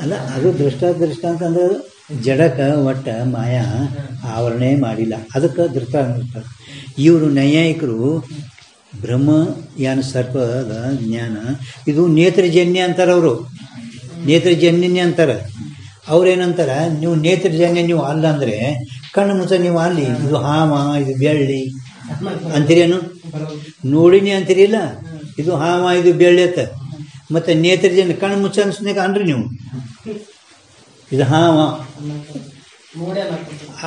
ಅಲ್ಲ, ಅದು ದೃಷ್ಟ ಅಂತಂದ್ರೆ ಜಡಕ ಒಟ್ಟ ಮಾಯ ಆವರಣೆ ಮಾಡಿಲ್ಲ, ಅದಕ್ಕೆ ದೃಷ್ಟ ಅನ್ನಿಸ್ತಾರೆ. ಇವರು ನೈಯಾಯಿಕರು ಬ್ರಹ್ಮ ಯಾನ ಸರ್ಪದ ಜ್ಞಾನ ಇದು ನೇತ್ರಜನ್ಯ ಅಂತಾರೆ. ಅವರು ನೇತ್ರಜನ್ಯನೇ ಅಂತಾರೆ. ಅವ್ರೇನಂತಾರೆ, ನೀವು ನೇತ್ರಜನ್ಯ ನೀವು ಅಲ್ಲ ಅಂದರೆ ಕಣ್ಣು ಮುಚ್ಚ ನೀವು ಅಲ್ಲಿ, ಇದು ಹಾಮ, ಇದು ಬೆಳ್ಳಿ ಅಂತೀರೇನು? ನೋಡಿನಿ ಅಂತೀರಿ ಇಲ್ಲ, ಇದು ಹಾಮ, ಇದು ಬೆಳ್ಳಿ ಅಂತ. ಮತ್ತು ನೇತ್ರಜನ್ಯ ಕಣ್ಣು ಮುಚ್ಚ ಅನ್ಸ್ನಾಗ ಅನ್ರಿ ನೀವು, ಇದು ಹಾಮ.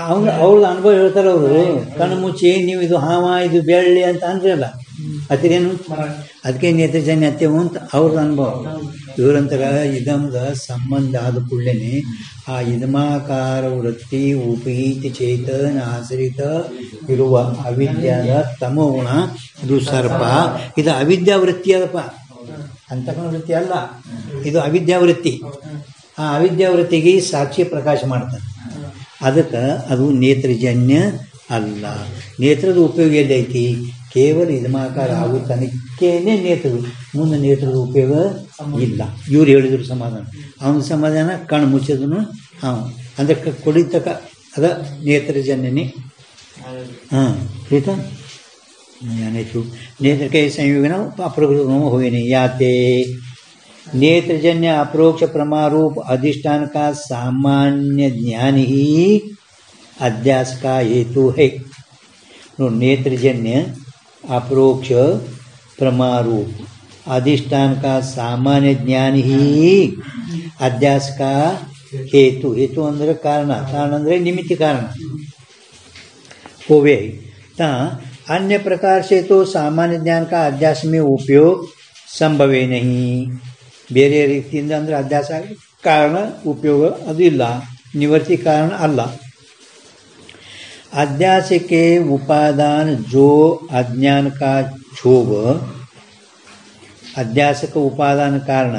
ಅವ್ರದ್ದು ಅನುಭವ ಹೇಳ್ತಾರೆ ಅವರು. ಕಣ್ಣು ಮುಚ್ಚಿ ನೀವು ಇದು ಹಾವ, ಇದು ಬೆಳ್ಳಿ ಅಂತ ಅಂದ್ರಲ್ಲ, ಅತಿರೇನು? ಅದಕ್ಕೆ ನೇತ್ರಜನ್ಯ ಅತ್ಯವು ಅಂತ ಅವ್ರದ್ದು ಅನುಭವ. ಇವರಂತರ ಇದಮ್ದ ಸಂಬಂಧ ಆದ ಕೂಡಲೇ ಆ ಇದಮಾಕಾರ ವೃತ್ತಿ ಉಪೀತಿ ಚೇತನ ಆಶ್ರಿತ ಇರುವ ಅವಿದ್ಯಾದ ತಮೋಗುಣ ಇದು ಸರ್ಪ. ಇದು ಅವಿದ್ಯಾವೃತ್ತಿ ಅದಪ್ಪ, ಅಂತಕನ ವೃತ್ತಿ ಅಲ್ಲ, ಇದು ಅವಿದ್ಯಾವೃತ್ತಿ. ಆ ಅವಿದ್ಯಾವೃತ್ತಿಗೆ ಸಾಕ್ಷಿ ಪ್ರಕಾಶ ಮಾಡ್ತಾರೆ. ಅದಕ್ಕೆ ಅದು ನೇತ್ರಜನ್ಯ ಅಲ್ಲ. ನೇತ್ರದ ಉಪಯೋಗ ಎಲ್ಲೈತಿ? ಕೇವಲ ಇದಮಾಕಾರ ಆಗೋ ತನಕೇನೆ ನೇತ್ರದ, ಮುಂದೆ ನೇತ್ರದ ಉಪಯೋಗ ಇಲ್ಲ. ಇವ್ರು ಹೇಳಿದ್ರು ಸಮಾಧಾನ. ಅವನ ಸಮಾಧಾನ ಕಣ್ಣು ಮುಚ್ಚಿದನು ಅಂದರೆ ಕೊಡಿತಕ ಅದ ನೇತ್ರಜನ್ಯನೇ. ಹಾಂ, ಆಯ್ತಾ? ಏನಾಯ್ತು? ನೇತ್ರಕ್ಕೆ ಸಂಯೋಗನ ಅಪರೋಕ್ಷ ಹೋಗೇನೆ ಯಾತೆ नेत्रजन्य अप्रोक्ष प्रमारूप अधिष्ठान का सामान्य ज्ञान ही अध्यास का हेतु है. नेत्रजन्य अप्रोक्ष प्रमारूप अधिष्ठान का सामान्य ज्ञान ही अध्यास का हेतु. हेतु अंदर कारण, कारण अंदर निमित्त कारण होवे. अन्य प्रकार से तो सामान्य ज्ञान का अध्यास में उपयोग संभवे नहीं. ಬೇರೆ ರೀತಿಯಿಂದ ಅಂದರೆ ಅಧ್ಯಾಸ ಕಾರಣ ಉಪಯೋಗ ಅದು ಇಲ್ಲ, ನಿವೃತ್ತಿ ಕಾರಣ ಅಲ್ಲ. ಅಧ್ಯಾಸಕ್ಕೆ ಉಪಾದಾನ ಜೋ ಅಜ್ಞಾನ ಕಾ ಕ್ಷೋಭ. ಅಧ್ಯಾಸಕ ಉಪಾದಾನ ಕಾರಣ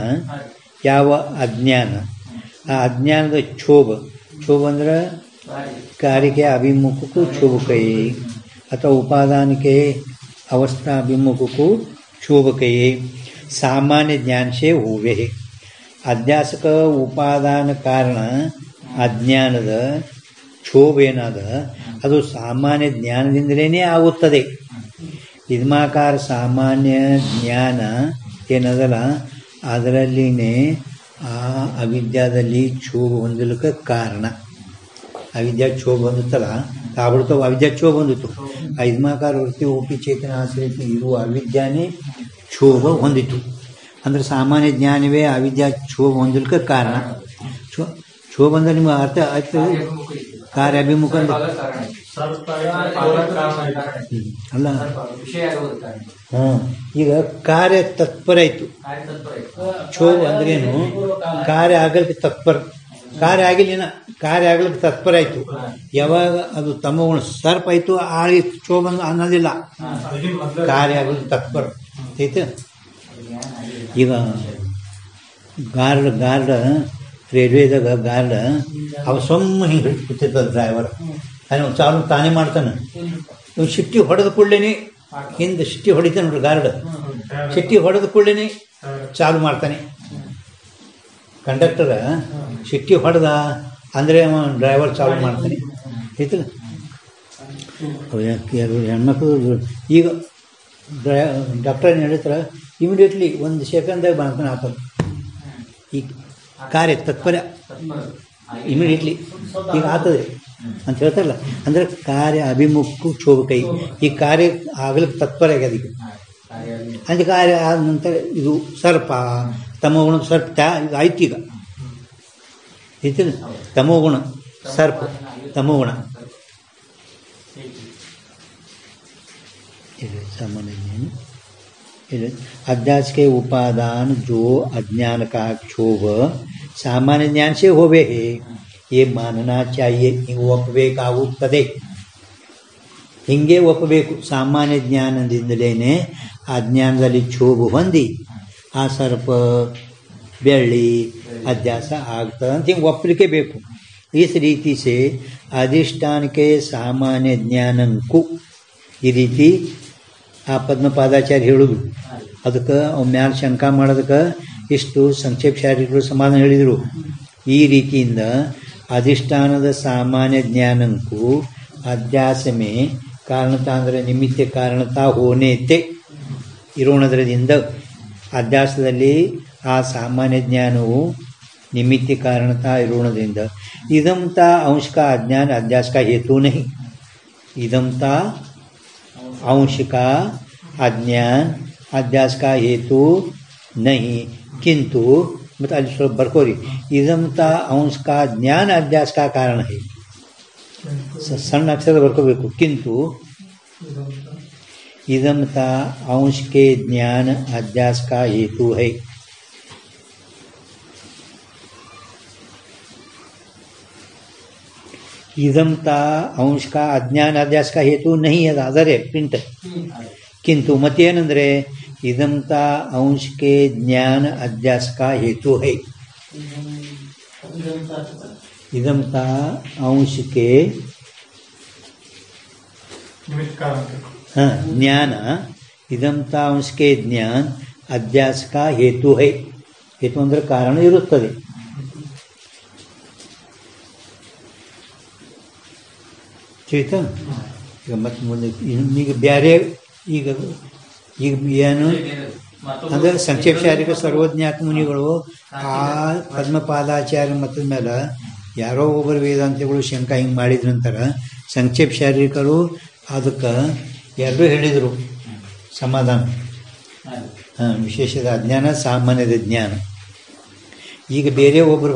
ಯಾವ ಅಜ್ಞಾನ, ಆ ಅಜ್ಞಾನದ ಕ್ಷೋಭ. ಕ್ಷೋಭ ಅಂದ್ರೆ ಕಾರ್ಯಕ್ಕೆ ಅಭಿಮುಖಕ್ಕೂ ಕ್ಷೋಭಕೈ ಅಥವಾ ಉಪಾದಾನಕ್ಕೆ ಅವಸ್ಥಾ ಅಭಿಮುಖಕ್ಕೂ ಕ್ಷೋಭಕೈ. सामान्य ज्ञान से हुए. अध्यासक उपादान कारण अज्ञानದ ಕ್ಷೋಭ ಏನದ ಅದು ಸಾಮಾನ್ಯ ಜ್ಞಾನದಿಂದಲೇ ಆಗುತ್ತದೆ. ಇದಮಾಕಾರ ಸಾಮಾನ್ಯ ಜ್ಞಾನ ಏನದಲ್ಲ ಅದರಲ್ಲಿನೇ ಆ ಅವಿದ್ಯಾದಲ್ಲಿ ಕ್ಷೋಭ ಹೊಂದಲಿಕ್ಕೆ ಕಾರಣ ಅವಿದ್ಯಾ ಕ್ಷೋಭ ಹೊಂದುತ್ತಲ್ಲ ತಾಬಡ್ತಾವ ಅವಿದ್ಯಾ ಕ್ಷೋಭ ಹೊಂದಿತ್ತು ಐದ್ಮಾಕಾರ ವೃತ್ತಿ ಓಪಿ ಚೇತನ ಆಶ್ರಯಿತ ಇರುವ ಅವಿದ್ಯಾನೇ ಕ್ಷೋಭ ಹೊಂದಿತ್ತು. ಅಂದರೆ ಸಾಮಾನ್ಯ ಜ್ಞಾನವೇ ಅವಿದ್ಯಾ ಕ್ಷೋಭ ಹೊಂದಲಿಕ್ಕೆ ಕಾರಣ. ಕ್ಷೋಭ ಅಂದರೆ ನಿಮ್ಮ ಅರ್ಥ ಆಯ್ತು ಕಾರ್ಯಾಭಿಮುಖ ಅಲ್ಲ. ಈಗ ಕಾರ್ಯ ತತ್ಪರ ಆಯ್ತು. ಕ್ಷೋಭ ಅಂದ್ರೇನು? ಕಾರ್ಯ ಆಗಲಿಕ್ಕೆ ತತ್ಪರ. ಕಾರ್ಯ ಆಗಿಲ್ಲ, ಕಾರ್ಯ ಆಗ್ಲಿಕ್ಕೆ ತತ್ಪರ ಆಯ್ತು. ಯಾವಾಗ ಅದು ತಮಗುಣ ಸರ್ಪ ಆಯ್ತು ಆಳಿ ಕ್ಷೋಭ ಅನ್ನೋದಿಲ್ಲ. ಕಾರ್ಯ ಆಗಲಿಕ್ಕೆ ತತ್ಪರ ಐತೆ. ಈಗ ಗಾರ್ಡ್ ರೈಲ್ವೇದಾಗ ಗಾರ್ಡ್ ಅವ ಸೊಮ್ಮ ಹಿಂಗೆ ಕೂತಿರ್ತದೆ ಡ್ರೈವರ್. ಅವ್ನು ಚಾಲು ತಾನೇ ಮಾಡ್ತಾನೆ. ಇವ್ನು ಶಿಟ್ಟಿ ಹೊಡೆದ ಕೂಡಲೇ ಹಿಂದೆ ಶಿಟ್ಟಿ ಹೊಡಿತಾನೆ ನೋಡ್ರಿ ಗಾರ್ಡ್. ಶಿಟ್ಟಿ ಹೊಡೆದ ಕೂಡಲೇ ಚಾಲು ಮಾಡ್ತಾನೆ. ಕಂಡಕ್ಟರ್ ಶಿಟ್ಟಿ ಹೊಡೆದ ಅಂದರೆ ಅವ ಡ್ರೈವರ್ ಚಾಲು ಮಾಡ್ತಾನೆ. ಆಯ್ತಲ್ಲ. ಹೆಣ್ಮಕ್ಳು ಈಗ ಡಾಕ್ಟರ್ ಏನು ಹೇಳ್ತಾರೆ, ಇಮಿಡಿಯೇಟ್ಲಿ 1 ಸೆಕೆಂಡ್ದಾಗ ಮಾಡ್ತಾನೆ ಆತ. ಈ ಕಾರ್ಯ ತತ್ಪರ ಇಮಿಡಿಯೇಟ್ಲಿ ಈಗ ಆಗ್ತದೆ ಅಂತ ಹೇಳ್ತಾರಲ್ಲ. ಅಂದರೆ ಕಾರ್ಯ ಅಭಿಮುಖ ಕ್ಷೋಭ ಕೈ. ಈ ಕಾರ್ಯ ಆಗ್ಲಿಕ್ಕೆ ತತ್ಪರ ಆಗ್ಯದ. ಈಗ ಅಂದರೆ ಕಾರ್ಯ ಆದ ನಂತರ ಇದು ಸರ್ಪ ತಮೋಗುಣ ಸರ್ಪ ಈಗ ಆಯ್ತು. ಈಗ ಐತಿಲ್ಲ ತಮೋಗುಣ ಸರ್ಪ ತಮೋಗುಣ सामान्य अध्यास के उपादान जो अज्ञान का क्षोभ सामान्य ज्ञान से होवे है ये मानना चाहिए. ಹಿಂಗೆ ಒಪ್ಪಬೇಕಾಗುತ್ತದೆ. ಹಿಂಗೆ ಒಪ್ಪಬೇಕು. ಸಾಮಾನ್ಯ ಜ್ಞಾನದಿಂದಲೇ ಅಜ್ಞಾನದಲ್ಲಿ ಕ್ಷೋಭ ಹೊಂದಿ ಆ ಸರ್ಪ ಬೆಳ್ಳಿ ಅಧ್ಯಾಸ ಆಗ್ತದೆ ಅಂತ ಹಿಂಗೆ ಒಪ್ಪಲಿಕ್ಕೆ ಬೇಕು. इस रीति से अधिष्ठान के सामान्य ज्ञानಕ್ಕೂ ಈ ರೀತಿ ಆ ಪದ್ಮಪಾದಾಚಾರ್ಯ ಹೇಳುದು. ಅದಕ್ಕೆ ಅವ್ನ ಮ್ಯಾಲ ಶಂಕಾ ಮಾಡೋದಕ್ಕೆ ಇಷ್ಟು ಸಂಕ್ಷೇಪ ಶಾರೀರಿಕರು ಸಮಾಧಾನ ಹೇಳಿದರು. ಈ ರೀತಿಯಿಂದ ಅಧಿಷ್ಠಾನದ ಸಾಮಾನ್ಯ ಜ್ಞಾನಕ್ಕೂ ಅಧ್ಯಾಸಮೇ ಕಾರಣತಾ ಅಂದರೆ ನಿಮಿತ್ತ ಕಾರಣತಾ ಹೋನೇತೆ ಇರೋಣದ್ರದಿಂದ ಅಧ್ಯಾಸದಲ್ಲಿ ಆ ಸಾಮಾನ್ಯ ಜ್ಞಾನವು निमित्त कारणता इरोणದಿಂದ इदमता अंश का अज्ञान अध्यास का हेतु नहीं. इदमता अंश का अज्ञान अध्यास का हेतु नहीं किंतु मतलब ಅಲ್ಲಿ ಸ್ವಲ್ಪ ಬರ್ಕೋರಿ. इदमता अंश का ज्ञान अध्यास का कारण है. ಸಣ್ಣ ಅಕ್ಷರ ಬರ್ಕೋಬೇಕು. किंतु इदमता अंश के ज्ञान अध्यास का हेतु है. इदमता अंश का अज्ञान अध्यास का हेतु नहीं है. ಆದರೆ ಪ್ರಿಂಟ್ किंतु ಮತ್ತೇನೆಂದರೆ इदमता अंश के ज्ञान अध्यास का हेतु है. इदमता अंश के ज्ञान इदमता अंश के ज्ञान अध्यास का हेतु है. हेतु ಅಂದರೆ ಕಾರಣ ಇರುತ್ತದೆ. ಚೈತಾ ಈಗ ಮತ್ತೆ ಮುಂದೆ ಈಗ ಬೇರೆ ಈಗ ಈಗ ಏನು ಅಂದರೆ ಸಂಕ್ಷೇಪ ಶಾರೀರಿಕ ಸರ್ವಜ್ಞಾತ ಮುನಿಗಳು ಆ ಪದ್ಮಪಾದಾಚಾರ್ಯ ಮತದ ಮೇಲೆ ಯಾರೋ ಒಬ್ಬರು ವೇದಾಂತಿಗಳು ಶಂಕ ಹಿಂಗೆ ಮಾಡಿದ ನಂತರ ಸಂಕ್ಷೇಪ ಶಾರೀರಿಕರು ಅದಕ್ಕೆ ಎರಡೂ ಹೇಳಿದರು ಸಮಾಧಾನ. ವಿಶೇಷದ ಅಜ್ಞಾನ ಸಾಮಾನ್ಯದ ಜ್ಞಾನ. ಈಗ ಬೇರೆ ಒಬ್ಬರು